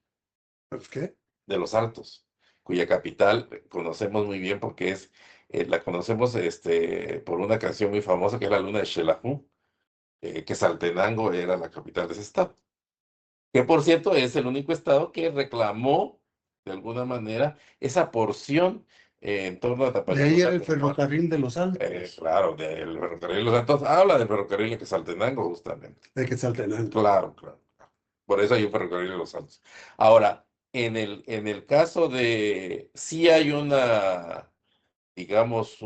S1: ¿Qué?
S2: De Los Altos, cuya capital conocemos muy bien porque la conocemos por una canción muy famosa que es La Luna de Xelajú, que Saltenango era la capital de ese estado. Que por cierto es el único estado que reclamó de alguna manera esa porción en torno a
S1: De
S2: Tapachula.
S1: ahí era el ferrocarril de los Altos,
S2: Claro, del ferrocarril de los Altos. Habla del ferrocarril de Quetzaltenango, justamente.
S1: de Quetzaltenango.
S2: Claro, claro. Por eso hay un ferrocarril de los Altos. Ahora, en el caso de, sí hay una, digamos,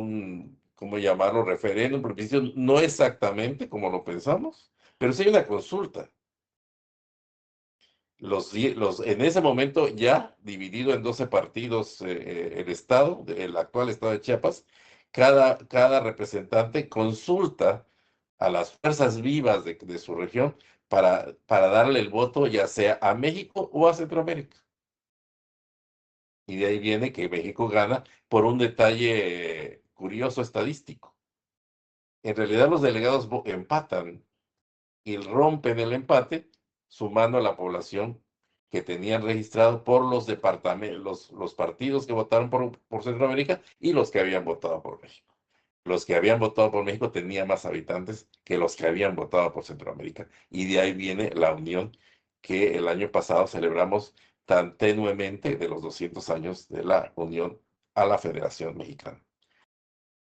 S2: ¿cómo llamarlo? Referéndum, plebiscito, no exactamente como lo pensamos, pero sí hay una consulta. En ese momento ya dividido en 12 partidos el Estado, el actual Estado de Chiapas, cada representante consulta a las fuerzas vivas de su región para darle el voto ya sea a México o a Centroamérica. Y de ahí viene que México gana por un detalle curioso estadístico. En realidad los delegados empatan y rompen el empate sumando a la población que tenían registrado por los departamentos, los partidos que votaron por Centroamérica y los que habían votado por México. Los que habían votado por México tenían más habitantes que los que habían votado por Centroamérica. Y de ahí viene la unión que el año pasado celebramos tan tenuemente de los 200 años de la unión a la Federación Mexicana.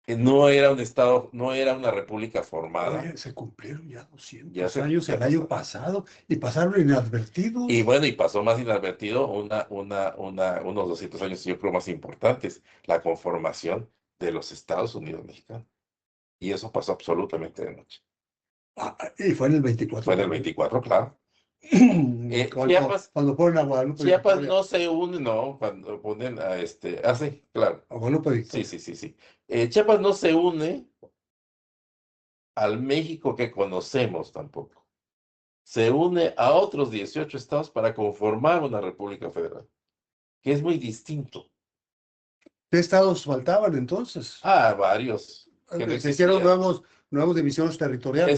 S2: No era un estado, no era una república formada.
S1: Oye, se cumplieron ya 200
S2: Ya
S1: años el año pasado y pasaron inadvertidos.
S2: Y bueno, y pasó más inadvertido unos 200 años, yo creo, más importantes, la conformación de los Estados Unidos mexicanos. Y eso pasó absolutamente de noche.
S1: Y fue en el 24.
S2: Fue en el 24, claro.
S1: Cuando ponen a Guadalupe
S2: Chiapas
S1: Victoria.
S2: no se une, no, cuando ponen a sí, claro.
S1: A Guadalupe Victoria.
S2: Sí. Chiapas no se une al México que conocemos tampoco. Se une a otros 18 estados para conformar una república federal, que es muy distinto.
S1: ¿Qué estados faltaban entonces?
S2: Varios. Que no
S1: Se hicieron
S2: existían.
S1: nuevas divisiones territoriales.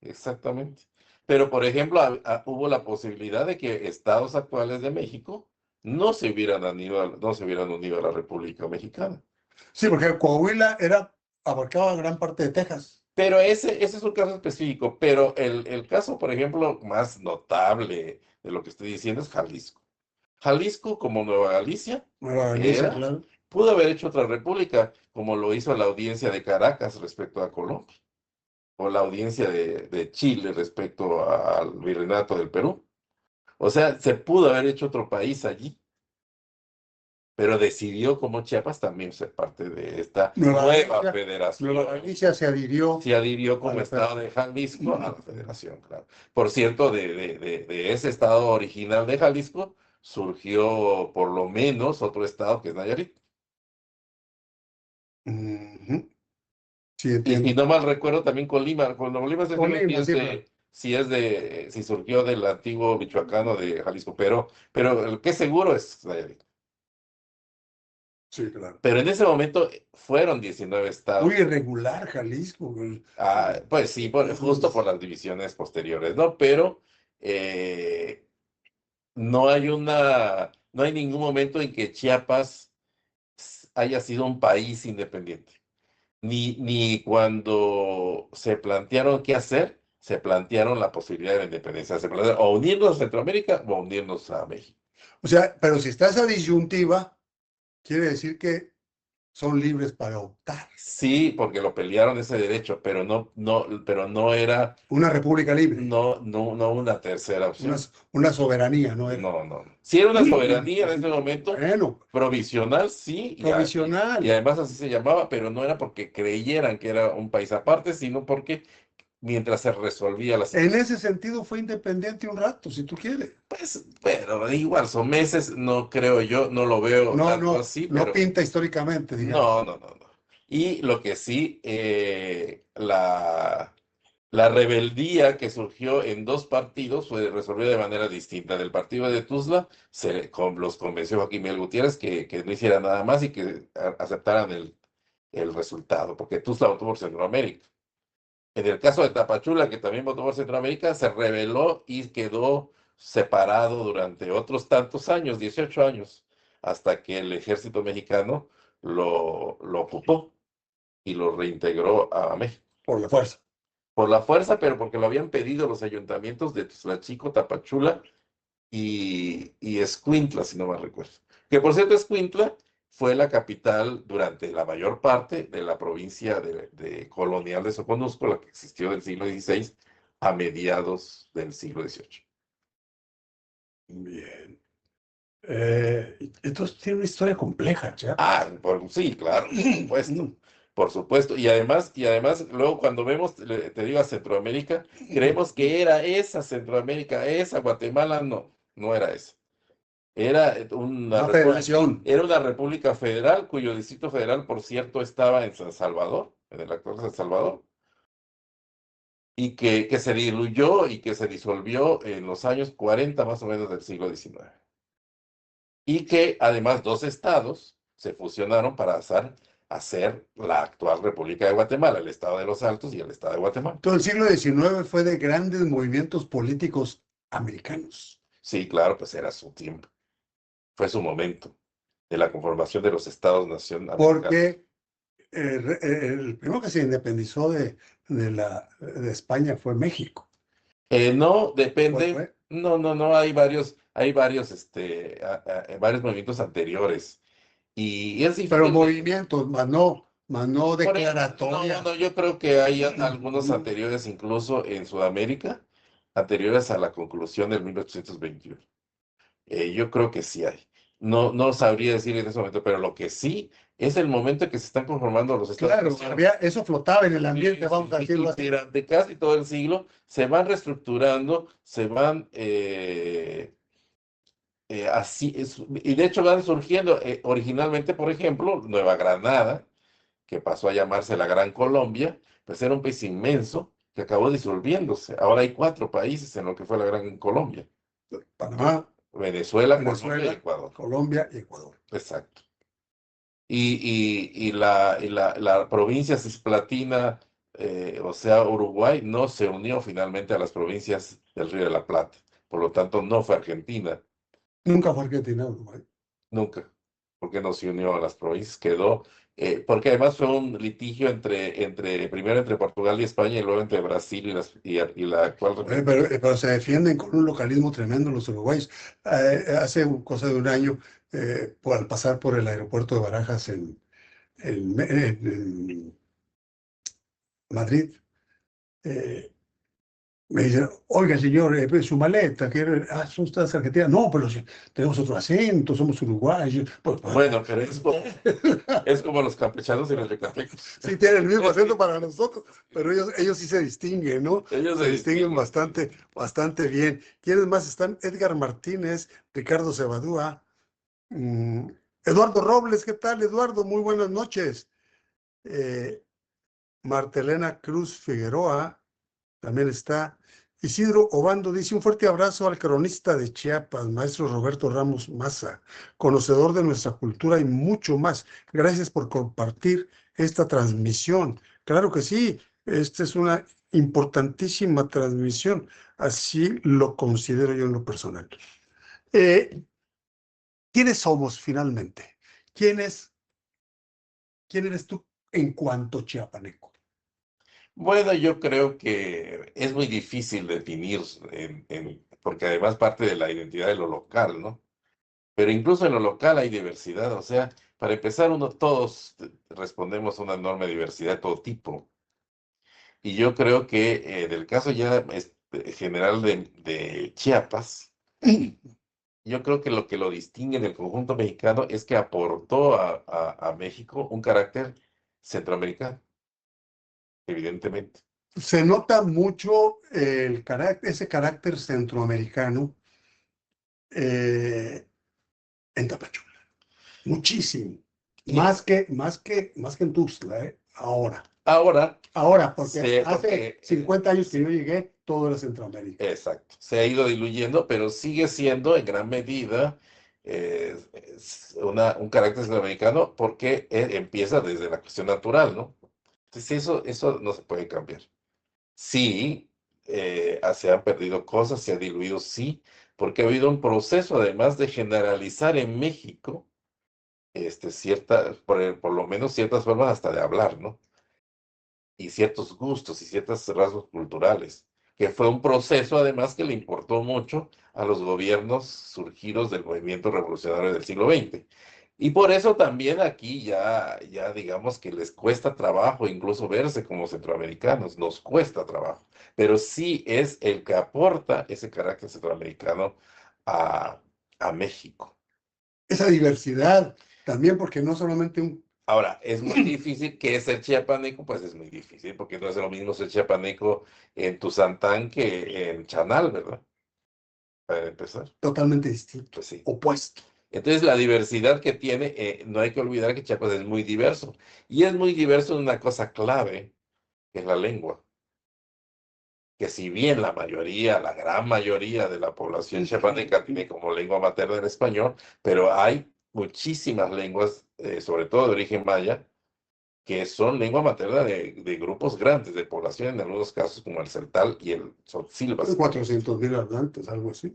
S2: Exactamente. Pero, por ejemplo, hubo la posibilidad de que estados actuales de México no se hubieran unido a la República Mexicana.
S1: Sí, porque Coahuila abarcaba gran parte de Texas.
S2: Pero ese es un caso específico. Pero el caso, por ejemplo, más notable de lo que estoy diciendo es Jalisco. Jalisco, como Nueva Galicia,
S1: Claro.
S2: pudo haber hecho otra república, como lo hizo la audiencia de Caracas respecto a Colombia, o la audiencia de Chile respecto al virreinato del Perú. O sea, se pudo haber hecho otro país allí, pero decidió como Chiapas también ser parte de esta nueva federación.
S1: Nueva Galicia se adhirió
S2: como estado de Jalisco a la federación, claro. Por cierto, de ese estado original de Jalisco surgió por lo menos otro estado que es Nayarit.
S1: Sí, entiendo.
S2: Y no mal recuerdo también Colima. Cuando Colima si surgió del antiguo michoacano de Jalisco, pero el que seguro es Nayarit.
S1: Sí, claro.
S2: Pero en ese momento fueron 19 estados.
S1: Muy irregular Jalisco.
S2: Pues sí, justo por las divisiones posteriores, ¿no? Pero no hay ningún momento en que Chiapas haya sido un país independiente. Ni cuando se plantearon qué hacer, se plantearon la posibilidad de la independencia. Se plantearon o unirnos a Centroamérica o unirnos a México.
S1: O sea, pero si está esa disyuntiva, quiere decir que son libres para optar.
S2: Sí, porque lo pelearon ese derecho, pero no era
S1: una república libre.
S2: No una tercera opción.
S1: Una soberanía, ¿no era?
S2: No. Sí era una soberanía en ese momento.
S1: Bueno.
S2: Provisional, sí.
S1: Provisional.
S2: Y además así se llamaba, pero no era porque creyeran que era un país aparte, sino porque mientras se resolvía la situación.
S1: En ese sentido fue independiente un rato, si tú quieres.
S2: Pues, pero igual, son meses, no creo yo, no lo veo tanto así.
S1: No pinta históricamente, digamos.
S2: No. Y lo que sí, la rebeldía que surgió en dos partidos fue resolvida de manera distinta. Del partido de Tuzla los convenció Joaquín Miguel Gutiérrez que no hiciera nada más y que aceptaran el resultado, porque Tuzla votó por Centroamérica. En el caso de Tapachula, que también votó por Centroamérica, se rebeló y quedó separado durante otros tantos años, 18 años, hasta que el ejército mexicano lo ocupó y lo reintegró a México.
S1: Por la fuerza.
S2: Por la fuerza, pero porque lo habían pedido los ayuntamientos de Tuzlachico, Tapachula y Escuintla, si no mal recuerdo. Que por cierto, Escuintla fue la capital durante la mayor parte de la provincia colonial de Soconusco, la que existió del siglo XVI a mediados del siglo XVIII.
S1: Bien. Entonces tiene una historia compleja, Chiapas.
S2: Sí, claro, por supuesto. Por supuesto. Y además, luego cuando vemos, te digo, a Centroamérica, creemos que era esa Centroamérica, esa Guatemala, no era esa. Era
S1: Una federación.
S2: Era una república federal, cuyo distrito federal, por cierto, estaba en San Salvador, en el actual San Salvador, y que se diluyó y que se disolvió en los años 40 más o menos del siglo XIX. Y que además 2 estados se fusionaron para hacer la actual República de Guatemala, el estado de Los Altos y el estado de Guatemala.
S1: Todo el siglo XIX fue de grandes movimientos políticos americanos.
S2: Sí, claro, pues era su tiempo. Fue su momento de la conformación de los estados-nación americanos.
S1: Porque el primero que se independizó de España fue México.
S2: No,
S1: ¿Cuál
S2: depende.
S1: fue?
S2: No, hay varios movimientos anteriores. Y es difícil.
S1: Pero movimientos, más no
S2: Por eso,
S1: declaratoria.
S2: No, yo creo que hay algunos anteriores, incluso en Sudamérica, anteriores a la conclusión del 1821. Yo creo que sí hay. No sabría decir en ese momento, pero lo que sí es el momento en que se están conformando los estados.
S1: Claro, eso flotaba en el ambiente, vamos a decirlo así.
S2: Durante casi todo el siglo se van reestructurando, se van así, y de hecho van surgiendo originalmente, por ejemplo, Nueva Granada, que pasó a llamarse la Gran Colombia, pues era un país inmenso que acabó disolviéndose. Ahora hay 4 países en lo que fue la Gran Colombia:
S1: Panamá,
S2: Venezuela,
S1: Colombia y Ecuador.
S2: Exacto. Y la provincia cisplatina, o sea, Uruguay, no se unió finalmente a las provincias del Río de la Plata. Por lo tanto, no fue Argentina,
S1: Nunca fue Argentina, Uruguay.
S2: nunca, porque no se unió a las provincias, quedó, porque además fue un litigio primero entre Portugal y España y luego entre Brasil y la actual República.
S1: Pero se defienden con un localismo tremendo los uruguayos. Hace cosa de un año, al pasar por el aeropuerto de Barajas en Madrid, me dicen, oiga, señor, su maleta, ¿son ustedes argentinas? No, pero tenemos otro acento, somos uruguayos.
S2: Bueno, pero es como los campechanos y los yucatecos.
S1: Sí, tienen el mismo acento para nosotros, pero ellos sí se distinguen, ¿no?
S2: Ellos
S1: se distinguen bastante bien. ¿Quiénes más están? Edgar Martínez, Ricardo Cebadúa, Eduardo Robles, ¿qué tal, Eduardo? Muy buenas noches. Martelena Cruz Figueroa también está. Isidro Obando dice: un fuerte abrazo al cronista de Chiapas, maestro Roberto Ramos Maza, conocedor de nuestra cultura y mucho más. Gracias por compartir esta transmisión. Claro que sí, esta es una importantísima transmisión, así lo considero yo en lo personal. ¿Quiénes somos finalmente? ¿Quién eres tú en cuanto chiapaneco?
S2: Bueno, yo creo que es muy difícil definir, porque además parte de la identidad de lo local, ¿no? Pero incluso en lo local hay diversidad, o sea, para empezar, todos respondemos a una enorme diversidad de todo tipo. Y yo creo que del caso ya general de Chiapas, yo creo que lo distingue del conjunto mexicano es que aportó a México un carácter centroamericano, evidentemente.
S1: Se nota mucho ese carácter centroamericano en Tapachula. Muchísimo.
S2: Y
S1: Más que en Tuxtla, ahora. Porque hace 50 años que yo llegué, todo era Centroamérica.
S2: Exacto. Se ha ido diluyendo, pero sigue siendo en gran medida un carácter centroamericano porque empieza desde la cuestión natural, ¿no? Entonces eso no se puede cambiar. Sí, se han perdido cosas, se ha diluido, sí, porque ha habido un proceso además de generalizar en México por lo menos ciertas formas hasta de hablar, ¿no? Y ciertos gustos y ciertos rasgos culturales, que fue un proceso además que le importó mucho a los gobiernos surgidos del movimiento revolucionario del siglo XX. Y por eso también aquí ya digamos que les cuesta trabajo incluso verse como centroamericanos, nos cuesta trabajo, pero sí es el que aporta ese carácter centroamericano a, a México.
S1: Esa diversidad también, porque no solamente un...
S2: Ahora, es muy difícil que ser chiapaneco, pues es muy difícil, porque no es lo mismo ser chiapaneco en Tuzantán que en Chanal, ¿verdad? Para empezar,
S1: totalmente distinto,
S2: pues sí.
S1: opuesto.
S2: Entonces, la diversidad que tiene, no hay que olvidar que Chiapas es muy diverso. Y es muy diverso en una cosa clave, que es la lengua. Que si bien la mayoría, la gran mayoría de la población chiapaneca tiene como lengua materna el español, pero hay muchísimas lenguas, sobre todo de origen maya, que son lengua materna de grupos grandes de población, en algunos casos como el celtal y el tzotzil.
S1: 400,000 hablantes, algo así.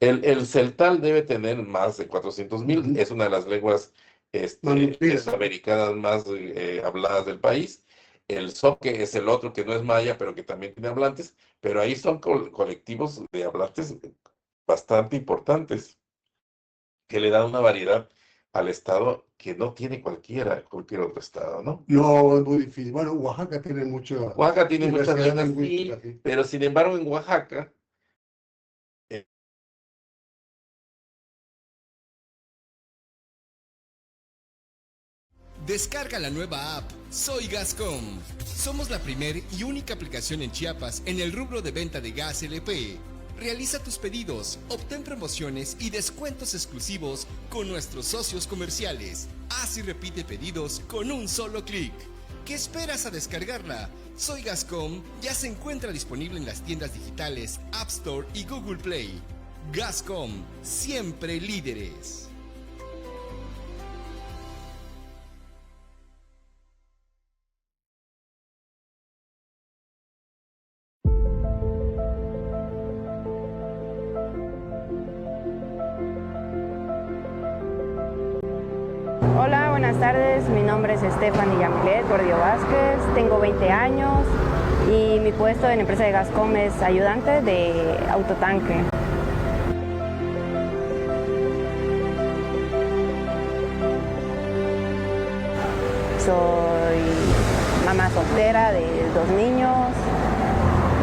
S2: El celtal debe tener más de 400,000, es una de las lenguas
S1: Más nutridas.
S2: mesoamericanas más habladas del país. El zoque es el otro que no es maya, pero que también tiene hablantes, pero ahí son colectivos de hablantes bastante importantes, que le dan una variedad al estado que no tiene cualquier otro estado, ¿no?
S1: No, es muy difícil. Bueno, Oaxaca tiene mucha
S2: Oaxaca tiene muchas
S1: diversidad
S2: lenguas,
S1: lingüística,
S2: sí,
S1: sí.
S2: pero sin embargo en Oaxaca, eh,
S4: Descarga la nueva app Soy Gascom. Somos la primera y única aplicación en Chiapas en el rubro de venta de gas LP. Realiza tus pedidos, obtén promociones y descuentos exclusivos con nuestros socios comerciales. Haz y repite pedidos con un solo clic. ¿Qué esperas a descargarla? Soy Gascom ya se encuentra disponible en las tiendas digitales App Store y Google Play. Gascom, siempre líderes.
S3: Hola, buenas tardes. Mi nombre es Stephanie Yamilet Gordillo Vázquez. Tengo 20 años y mi puesto en la empresa de Gascom es ayudante de autotanque. Soy mamá soltera de 2 niños.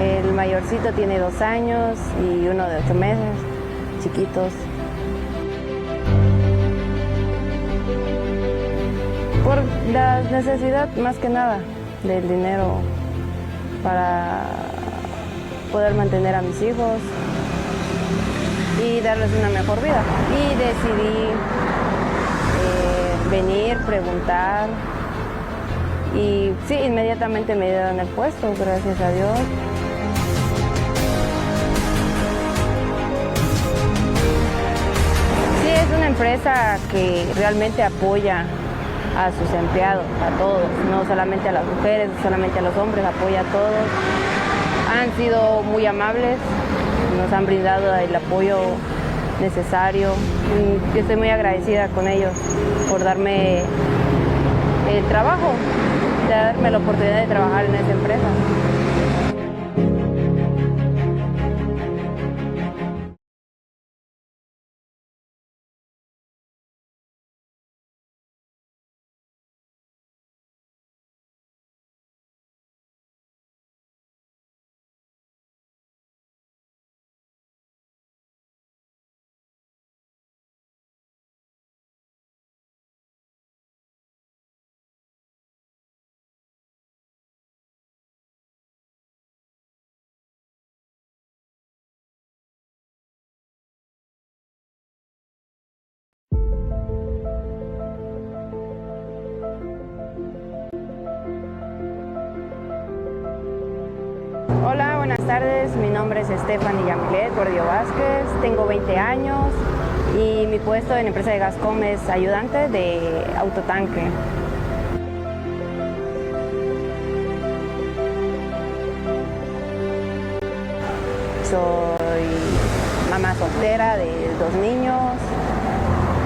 S3: El mayorcito tiene 2 años y uno de 8 meses, chiquitos. Por la necesidad más que nada del dinero para poder mantener a mis hijos y darles una mejor vida. Y decidí venir, preguntar y sí, inmediatamente me dieron el puesto, gracias a Dios. Sí, es una empresa que realmente apoya a sus empleados, a todos, no solamente a las mujeres, no solamente a los hombres, apoya a todos. Han sido muy amables, nos han brindado el apoyo necesario. Yo estoy muy agradecida con ellos por darme el trabajo, de darme la oportunidad de trabajar en esta empresa. Hola, buenas tardes. Mi nombre es Stephanie Yamilet Gordillo Vázquez. Tengo 20 años y mi puesto en la empresa de Gascom es ayudante de autotanque. Soy mamá soltera de 2 niños.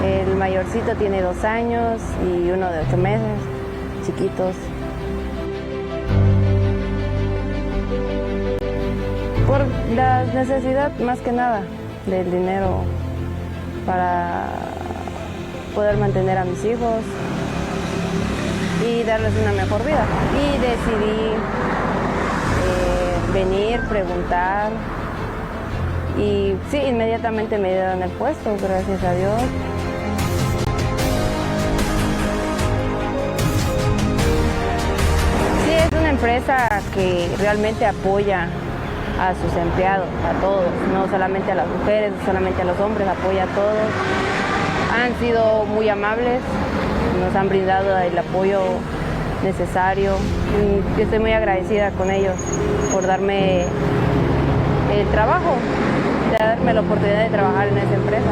S3: El mayorcito tiene 2 años y uno de 8 meses, chiquitos. Por la necesidad más que nada del dinero para poder mantener a mis hijos y darles una mejor vida. Y decidí venir, preguntar y sí, inmediatamente me dieron el puesto, gracias a Dios. Sí, es una empresa que realmente apoya a sus empleados, a todos, no solamente a las mujeres, no solamente a los hombres, apoya a todos. Han sido muy amables, nos han brindado el apoyo necesario y yo estoy muy agradecida con ellos por darme el trabajo, de darme la oportunidad de trabajar en esa empresa.